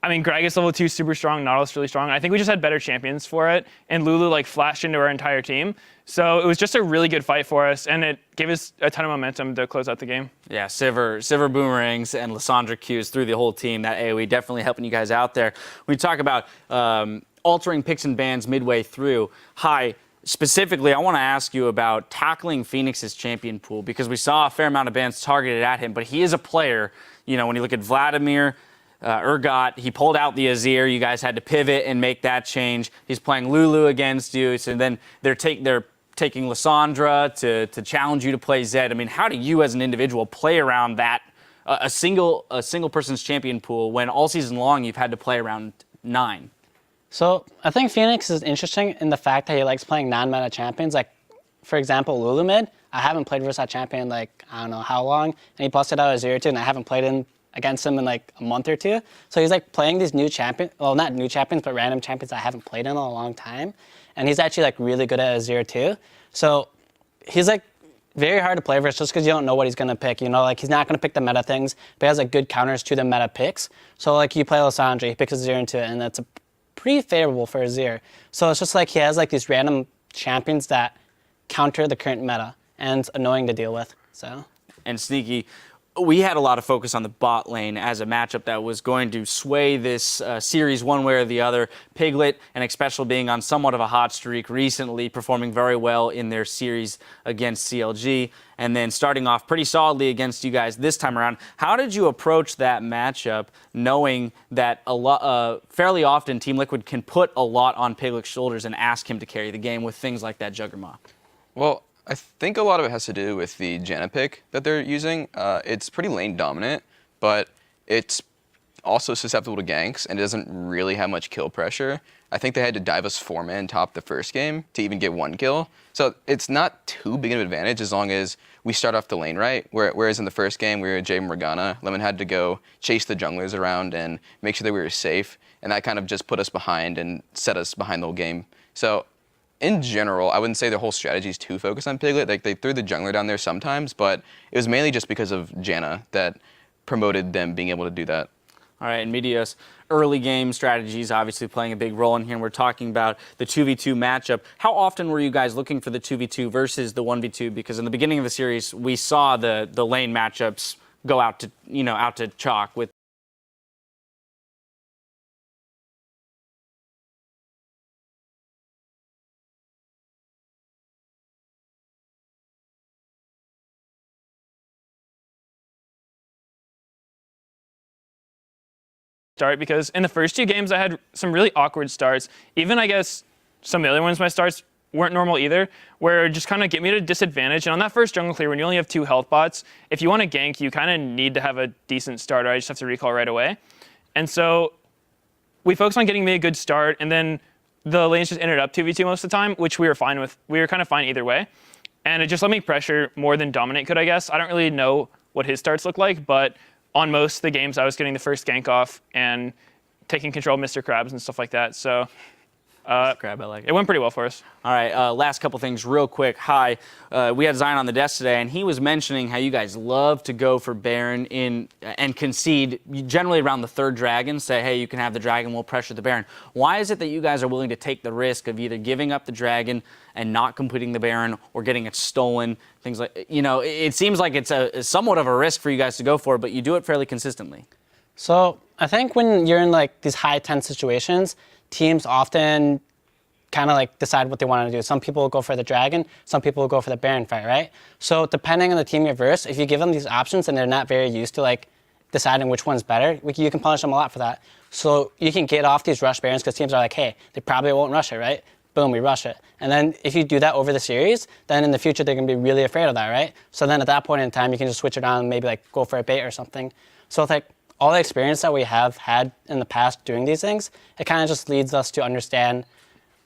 I mean, Gragas level 2 super strong, Nautilus really strong. I think we just had better champions for it. And Lulu flashed into our entire team. So it was just a really good fight for us, and it gave us a ton of momentum to close out the game. Yeah, Sivir boomerangs and Lissandra Qs through the whole team. That AoE definitely helping you guys out there. When we talk about altering picks and bans midway through, High, specifically, I want to ask you about tackling Phoenix's champion pool, because we saw a fair amount of bans targeted at him, but he is a player. When you look at Vladimir, Urgot, he pulled out the Azir. You guys had to pivot and make that change. He's playing Lulu against you, so then they're taking Lissandra to challenge you to play Zed. I mean, how do you as an individual play around that, a single person's champion pool, when all season long you've had to play around 9? So I think Phoenix is interesting in the fact that he likes playing non-meta champions. Like, for example, Lulu mid. I haven't played versus that champion I don't know how long, and he busted out a 0-2, and I haven't played against him in a month or 2. So he's playing these new champions, well, not new champions, but random champions I haven't played in a long time. And he's actually really good at a 0-2. So he's very hard to play versus just because you don't know what he's going to pick. He's not going to pick the meta things, but he has good counters to the meta picks. So you play Lissandra, he picks a 0-2, and that's pretty favorable for Azir. So it's just he has these random champions that counter the current meta, and it's annoying to deal with. So. And Sneaky, we had a lot of focus on the bot lane as a matchup that was going to sway this series one way or the other. Piglet and Xpecial being on somewhat of a hot streak recently, performing very well in their series against CLG, and then starting off pretty solidly against you guys this time around. How did you approach that matchup, knowing that fairly often Team Liquid can put a lot on Piglet's shoulders and ask him to carry the game with things like that Juggernaut? Well, I think a lot of it has to do with the Janna pick that they're using. It's pretty lane dominant, but it's also susceptible to ganks and doesn't really have much kill pressure. I think they had to dive us 4-man top the first game to even get 1 kill. So it's not too big of an advantage as long as we start off the lane right. Whereas in the first game, we were Jay Morgana. Lemon had to go chase the junglers around and make sure that we were safe. And that kind of just put us behind and set us behind the whole game. So in general, I wouldn't say the whole strategy is too focused on Piglet. Like, they threw the jungler down there sometimes, but it was mainly just because of Janna that promoted them being able to do that. All right, and Meteos, early game strategies obviously playing a big role in here. And we're talking about the 2v2 matchup. How often were you guys looking for the 2v2 versus the 1v2? Because in the beginning of the series, we saw the lane matchups go out to chalk with start, because in the first 2 games I had some really awkward starts. Even I guess some of the other ones, my starts weren't normal either, where it just kind of get me at a disadvantage. And on that first jungle clear, when you only have 2 health bots, if you want to gank, you kind of need to have a decent start, or I just have to recall right away. And so we focused on getting me a good start, and then the lanes just ended up 2v2 most of the time, which we were fine with. We were kind of fine either way. And it just let me pressure more than Dominate could, I guess. I don't really know what his starts look like, but on most of the games, I was getting the first gank off and taking control of Mr. Krabs and stuff like that. So Crab, I like it. it went pretty well for us. All right, last couple things real quick. Hi, we had Zion on the desk today, and he was mentioning how you guys love to go for Baron and concede generally around the 3rd dragon, say, hey, you can have the dragon, we'll pressure the Baron. Why is it that you guys are willing to take the risk of either giving up the dragon and not completing the Baron or getting it stolen, things like, it seems like it's somewhat of a risk for you guys to go for, but you do it fairly consistently. So I think when you're in like these high tense situations, teams often kind of like decide what they want to do. Some people will go for the dragon, some people will go for the Baron fight, right? So depending on the team you verse, if you give them these options and they're not very used to like deciding which one's better, you can punish them a lot for that. So you can get off these rush Barons because teams are like, hey, they probably won't rush it, right? Boom, we rush it. And then if you do that over the series, then in the future they're going to be really afraid of that, right? So then at that point in time, you can just switch it on and maybe like go for a bait or something. So it's like all the experience that we have had in the past doing these things, it kind of just leads us to understand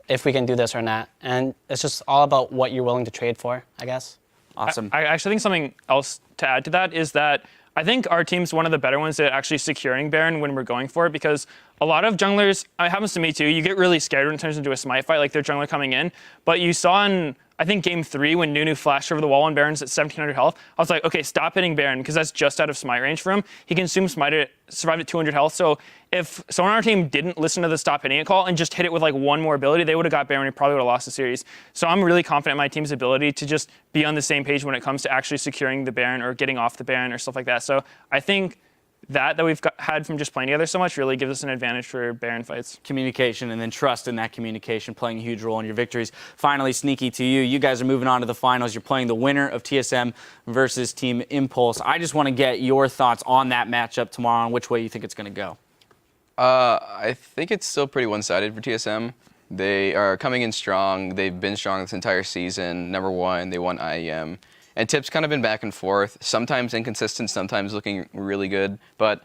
if we can do this or not. And it's just all about what you're willing to trade for, I guess. Awesome. I actually think something else to add to that is that I think our team's one of the better ones at actually securing Baron when we're going for it, because a lot of junglers, it happens to me too, you get really scared when it turns into a smite fight, like their jungler coming in. But you saw in, I think, game 3 when Nunu flashed over the wall on Baron's at 1700 health, I was like, okay, stop hitting Baron, because that's just out of smite range for him. He can consume smite it, survived at 200 health. So if someone on our team didn't listen to the stop hitting it call and just hit it with like one more ability, they would have got Baron and probably would have lost the series. So I'm really confident in my team's ability to just be on the same page when it comes to actually securing the Baron or getting off the Baron or stuff like that. So I think that we've had from just playing together so much really gives us an advantage for Baron fights. Communication and then trust in that communication playing a huge role in your victories. Finally, Sneaky, to you. You guys are moving on to the finals. You're playing the winner of TSM versus Team Impulse. I just want to get your thoughts on that matchup tomorrow and which way you think it's going to go. I think it's still pretty one-sided for TSM. They are coming in strong. They've been strong this entire season. #1, they won IEM. And Tip's kind of been back and forth, sometimes inconsistent, sometimes looking really good. But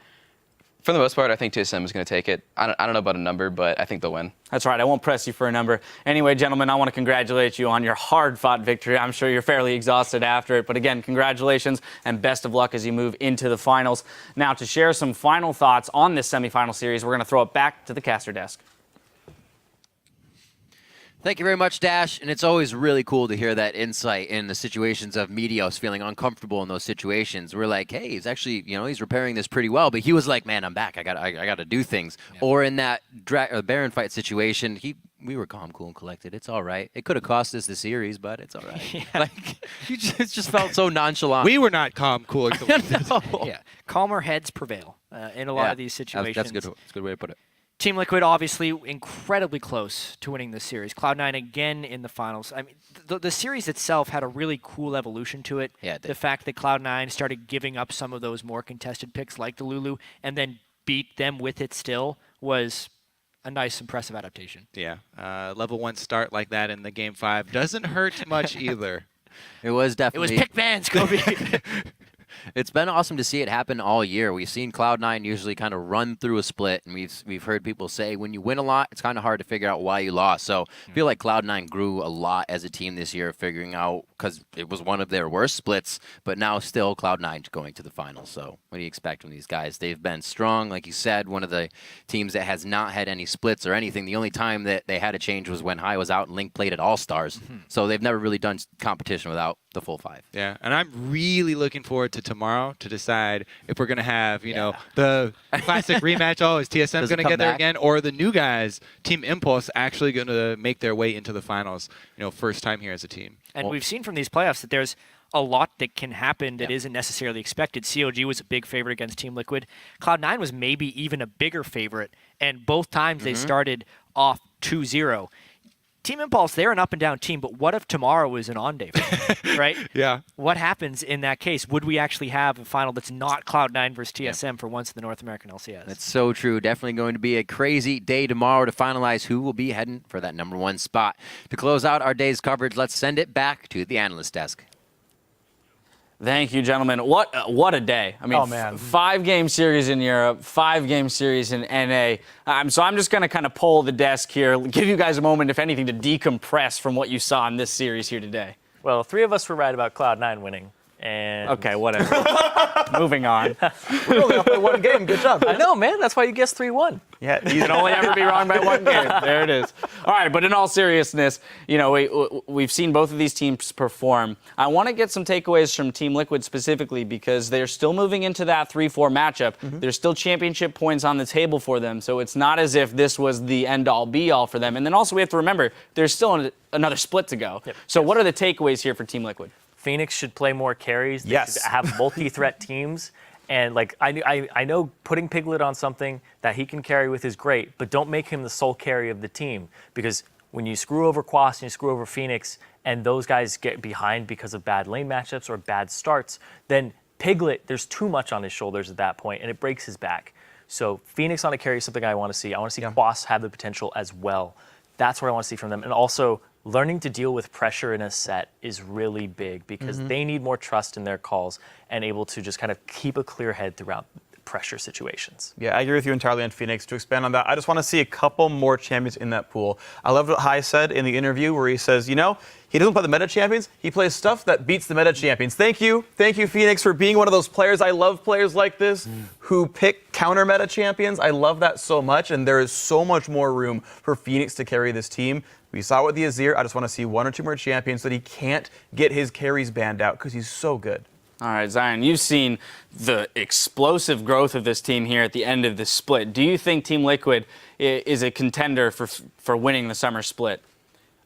for the most part, I think TSM is going to take it. I don't know about a number, but I think they'll win. That's right. I won't press you for a number. Anyway, gentlemen, I want to congratulate you on your hard-fought victory. I'm sure you're fairly exhausted after it. But again, congratulations and best of luck as you move into the finals. Now, to share some final thoughts on this semifinal series, we're going to throw it back to the caster desk. Thank you very much, Dash. And it's always really cool to hear that insight in the situations of Meteos feeling uncomfortable in those situations. We're like, hey, he's actually, he's repairing this pretty well. But he was like, man, I'm back. I got to do things. Yeah. Or in that Baron fight situation, we were calm, cool, and collected. It's all right. It could have cost us the series, but it's all right. Yeah. Like, you just felt so nonchalant. We were not calm, cool, and collected. No. Yeah, calmer heads prevail in a lot of these situations. That's a good way to put it. Team Liquid obviously incredibly close to winning this series. Cloud9 again in the finals. I mean, the series itself had a really cool evolution to it. Yeah, it did. The fact that Cloud9 started giving up some of those more contested picks like the Lulu and then beat them with it still was a nice, impressive adaptation. Yeah, level 1 start like that in the game 5 doesn't hurt much either. It was definitely. It was pick bans, Kobe. It's been awesome to see it happen all year. We've seen Cloud9 usually kind of run through a split, and we've heard people say when you win a lot, it's kind of hard to figure out why you lost. So I feel like Cloud9 grew a lot as a team this year, figuring out, because it was one of their worst splits, but now still Cloud9 going to the finals. So what do you expect from these guys? They've been strong, like you said, one of the teams that has not had any splits or anything. The only time that they had a change was when High was out and Link played at All-Stars. So they've never really done competition without the full 5. Yeah, and I'm really looking forward to tomorrow to decide if we're going to have, you know, the classic rematch, is TSM going to get there again, or the new guys, Team Impulse, actually going to make their way into the finals, first time here as a team. And we've seen from these playoffs that there's a lot that can happen that isn't necessarily expected. COG was a big favorite against Team Liquid. Cloud9 was maybe even a bigger favorite, and both times they started off 2-0. Team Impulse, they're an up-and-down team, but what if tomorrow is an on-day for them, right? Yeah. What happens in that case? Would we actually have a final that's not Cloud9 versus TSM for once in the North American LCS? That's so true. Definitely going to be a crazy day tomorrow to finalize who will be heading for that #1 spot. To close out our day's coverage, let's send it back to the analyst desk. Thank you, gentlemen. What a day. I mean, 5-game series in Europe, 5-game series in NA. So I'm just going to kind of pull the desk here, give you guys a moment, if anything, to decompress from what you saw in this series here today. Well, 3 of us were right about Cloud9 winning. And okay, whatever. Moving on. We're only up by 1 game. Good job. I know, man. That's why you guessed 3-1. Yeah, you can only ever be wrong by 1 game. There it is. All right, but in all seriousness, we've seen both of these teams perform. I want to get some takeaways from Team Liquid specifically because they're still moving into that 3-4 matchup. There's still championship points on the table for them, so it's not as if this was the end-all, be-all for them. And then also we have to remember, there's still another split to go. So what are the takeaways here for Team Liquid? Phoenix should play more carries. They should have multi-threat teams. And I know putting Piglet on something that he can carry with is great, but don't make him the sole carry of the team. Because when you screw over Quas and you screw over Phoenix and those guys get behind because of bad lane matchups or bad starts, then Piglet, there's too much on his shoulders at that point and it breaks his back. So Phoenix on a carry is something I want to see. I want to see Quas have the potential as well. That's what I want to see from them. And also, learning to deal with pressure in a set is really big because they need more trust in their calls and able to just kind of keep a clear head throughout pressure situations. Yeah, I agree with you entirely on Phoenix. To expand on that, I just want to see a couple more champions in that pool. I love what Hai said in the interview where he says, he doesn't play the meta champions, he plays stuff that beats the meta champions. Thank you, Phoenix, for being one of those players. I love players like this who pick counter meta champions. I love that so much, and there is so much more room for Phoenix to carry this team. We saw it with the Azir. I just want to see 1 or 2 more champions so that he can't get his carries banned out because he's so good. All right, Zion, you've seen the explosive growth of this team here at the end of this split. Do you think Team Liquid is a contender for winning the summer split?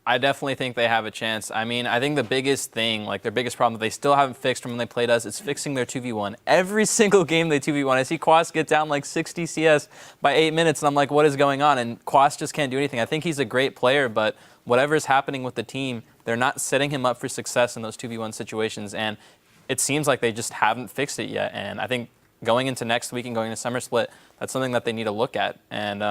I definitely think they have a chance. I mean, I think the biggest thing, their biggest problem that they still haven't fixed from when they played us is fixing their 2v1. Every single game they 2v1, I see Quas get down 60 CS by 8 minutes, and I'm like, what is going on? And Quas just can't do anything. I think he's a great player, but whatever's happening with the team, they're not setting him up for success in those 2v1 situations, and it seems like they just haven't fixed it yet. And I think going into next week and going to Summer Split, that's something that they need to look at. And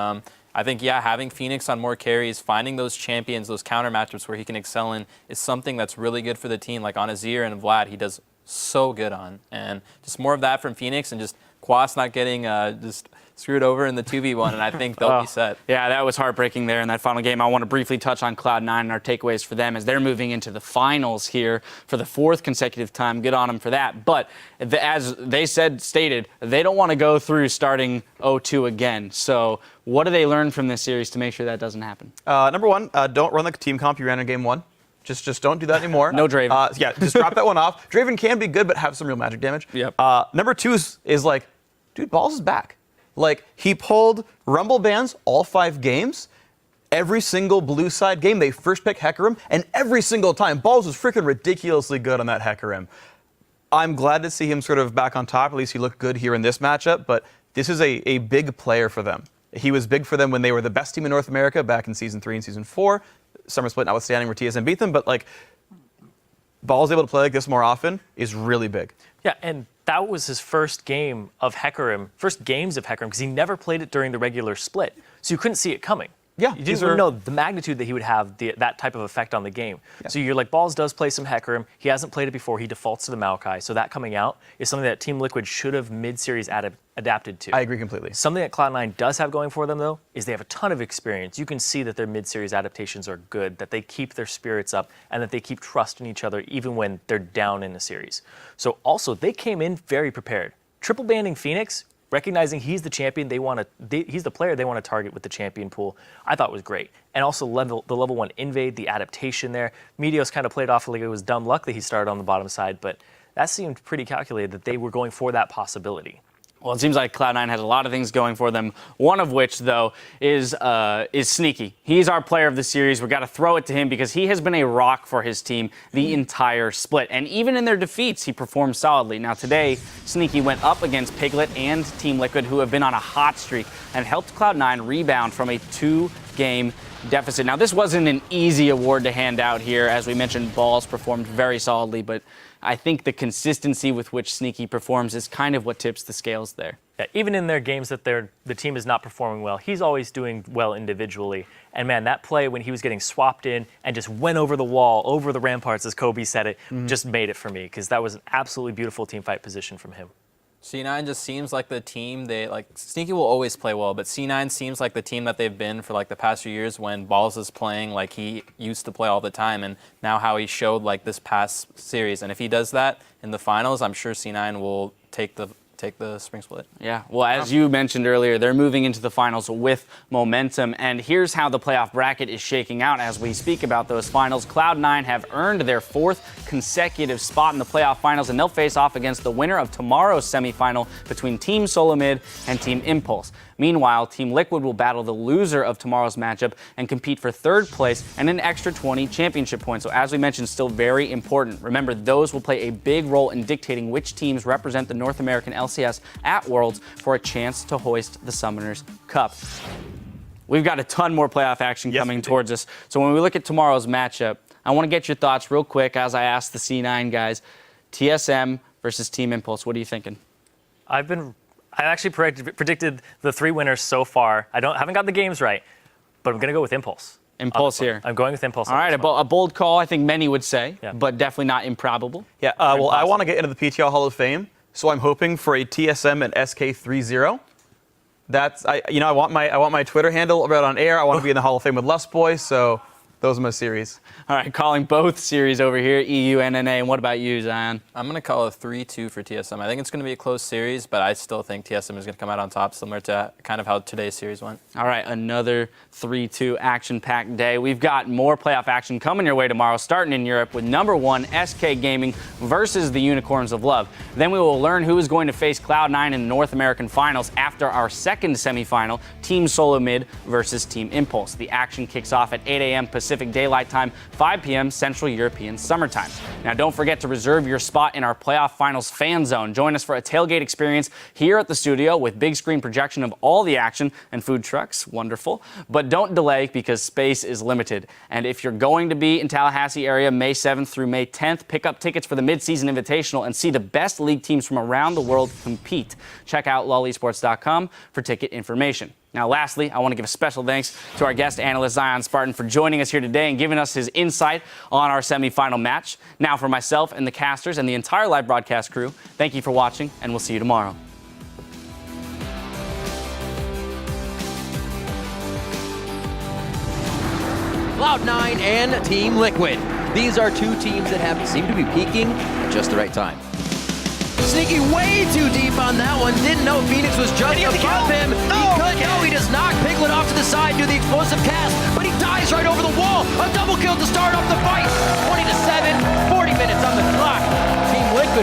I think, having Phoenix on more carries, finding those champions, those counter matchups where he can excel in is something that's really good for the team. Like on Azir and Vlad, he does so good on. And just more of that from Phoenix and just Quas not getting just screwed over in the 2v1, and I think they'll be set. Yeah, that was heartbreaking there in that final game. I want to briefly touch on Cloud9 and our takeaways for them as they're moving into the finals here for the 4th consecutive time. Good on them for that. But as they stated, they don't want to go through starting 0-2 again. So what do they learn from this series to make sure that doesn't happen? Number 1, don't run the team comp you ran in game 1. Just don't do that anymore. No Draven. Just drop that one off. Draven can be good, but have some real magic damage. Yep. Number 2 is dude, Balls is back. He pulled Rumble bans all 5 games. Every single blue side game, they first pick Hecarim, and every single time, Balls was freaking ridiculously good on that Hecarim. I'm glad to see him sort of back on top. At least he looked good here in this matchup, but this is a big player for them. He was big for them when they were the best team in North America back in Season 3 and Season 4. Summer Split notwithstanding where TSM beat them, but Balls able to play like this more often is really big. Yeah, and that was his first game of Hecarim, first games of Hecarim, because he never played it during the regular split. So you couldn't see it coming. Yeah, You didn't know the magnitude that he would have, that type of effect on the game. Yeah. So you're like, Balls does play some Hecarim. He hasn't played it before. He defaults to the Maokai. So that coming out is something that Team Liquid should have mid-series adapted to. I agree completely. Something that Cloud9 does have going for them, though, is they have a ton of experience. You can see that their mid-series adaptations are good, that they keep their spirits up, and that they keep trusting each other even when they're down in a series. So also, they came in very prepared. Triple banning Phoenix, recognizing he's the champion he's the player they want to target with the champion pool, I thought was great. And also the level 1 invade, the adaptation there. Meteos kind of played off like it was dumb luck that he started on the bottom side, but that seemed pretty calculated that they were going for that possibility. Well, it seems like Cloud9 has a lot of things going for them. One of which, though, is Sneaky. He's our player of the series. We've got to throw it to him because he has been a rock for his team the entire split. And even in their defeats, he performed solidly. Now, today, Sneaky went up against Piglet and Team Liquid, who have been on a hot streak, and helped Cloud9 rebound from a 2-game deficit. Now, this wasn't an easy award to hand out here. As we mentioned, Balls performed very solidly, but I think the consistency with which Sneaky performs is kind of what tips the scales there. Yeah, even in their games that the team is not performing well, he's always doing well individually. And man, that play when he was getting swapped in and just went over the wall, over the ramparts, as Kobe said it, just made it for me, because that was an absolutely beautiful team fight position from him. C9 just seems like the team Sneaky will always play well, but C9 seems like the team that they've been for like the past few years when Balls is playing like he used to play all the time, and now how he showed like this past series. And if he does that in the finals, I'm sure C9 will take the spring split. Yeah, well, as you mentioned earlier, they're moving into the finals with momentum, and here's how the playoff bracket is shaking out as we speak about those finals. Cloud9 have earned their 4th consecutive spot in the playoff finals, and they'll face off against the winner of tomorrow's semifinal between Team Solo Mid and Team Impulse. Meanwhile, Team Liquid will battle the loser of tomorrow's matchup and compete for 3rd place and an extra 20 championship points. So as we mentioned, still very important. Remember, those will play a big role in dictating which teams represent the North American LCS at Worlds for a chance to hoist the Summoners Cup. We've got a ton more playoff action coming towards us. So when we look at tomorrow's matchup, I want to get your thoughts real quick as I ask the C9 guys. TSM versus Team Impulse. What are you thinking? I actually predicted the 3 winners so far. Haven't got the games right, but I'm going to go with Impulse. Impulse here. I'm going with Impulse. All right, a bold call, I think many would say, but definitely not improbable. Yeah, well, I want to get into the PTL Hall of Fame, so I'm hoping for a TSM and SK30. I want my Twitter handle right on air. I want to be in the Hall of Fame with Lust Boy, so those are my series. All right, calling both series over here, EU, NNA. And what about you, Zion? I'm going to call it 3-2 for TSM. I think it's going to be a close series, but I still think TSM is going to come out on top, similar to kind of how today's series went. All right, another 3-2 action-packed day. We've got more playoff action coming your way tomorrow, starting in Europe with number 1 SK Gaming versus the Unicorns of Love. Then we will learn who is going to face Cloud9 in the North American Finals after our 2nd semifinal, Team Solo Mid versus Team Impulse. The action kicks off at 8 a.m. Pacific Daylight Time, 5 p.m. Central European Summertime. Now, don't forget to reserve your spot in our playoff finals fan zone. Join us for a tailgate experience here at the studio with big screen projection of all the action and food trucks. Wonderful. But don't delay because space is limited. And if you're going to be in Tallahassee area May 7th through May 10th, pick up tickets for the mid-season invitational and see the best league teams from around the world compete. Check out lolesports.com for ticket information. Now, lastly, I want to give a special thanks to our guest analyst, Zion Spartan, for joining us here today and giving us his insight on our semifinal match. Now, for myself and the casters and the entire live broadcast crew, thank you for watching, and we'll see you tomorrow. Cloud9 and Team Liquid. These are 2 teams that seem to be peaking at just the right time. Sneaky way too deep on that one. Didn't know Phoenix was just above him. He does knock Piglet off to the side, do the explosive cast, but he dies right over the wall. A double kill to start off the fight. 20-7, 40 minutes on the clock. Team Liquid,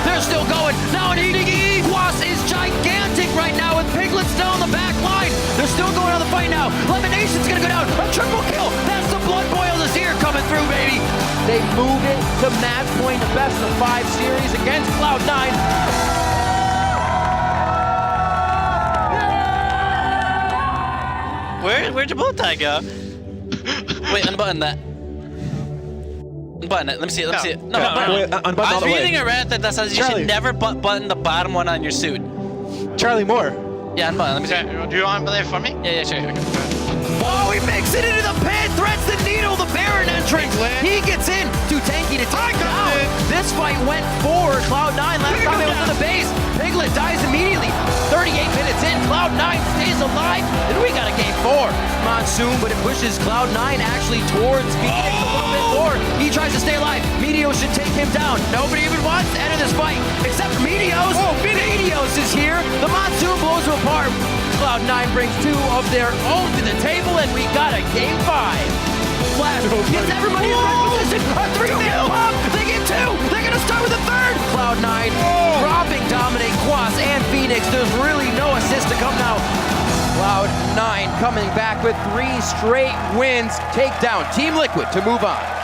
they're still going. Now an eating Equas is gigantic right now with Piglet still on the back line. They're still going on the fight now. Lemonation's gonna go down. A triple kill. That's the blood boil is here coming through, baby. They move it to match point, the best of 5 series against Cloud9. Where'd your bow tie go? Wait, unbutton that. Unbutton it. Let me see it. Let me see it. No, unbutton I was reading a Reddit that says you should never button the bottom one on your suit. Charlie Moore. Yeah, I'm button. Let me see. Okay, do you want to play for me? Yeah, sure. Okay. Oh, he makes it into the pit, threads the needle, the Baron entrance. He gets in, too tanky to take him down. This fight went for Cloud9 last time it was in the base. Piglet dies immediately. 38 minutes in, Cloud9 stays alive, and we got a game 4. Monsoon, but it pushes Cloud9 actually towards Phoenix a little bit more. He tries to stay alive. Meteos should take him down. Nobody even wants to enter this fight except for Meteos. Oh, Meteos is here. The Monsoon blows him apart. Cloud9 brings 2 of their own to the table, and we got a game 5. Flash gets everybody in right position. A 3-man pop. They get 2. They're going to start with a 3rd. Cloud9 dropping Dominate, Quas, and Phoenix. There's really no assist to come now. Cloud9 coming back with 3 straight wins. Take down Team Liquid to move on.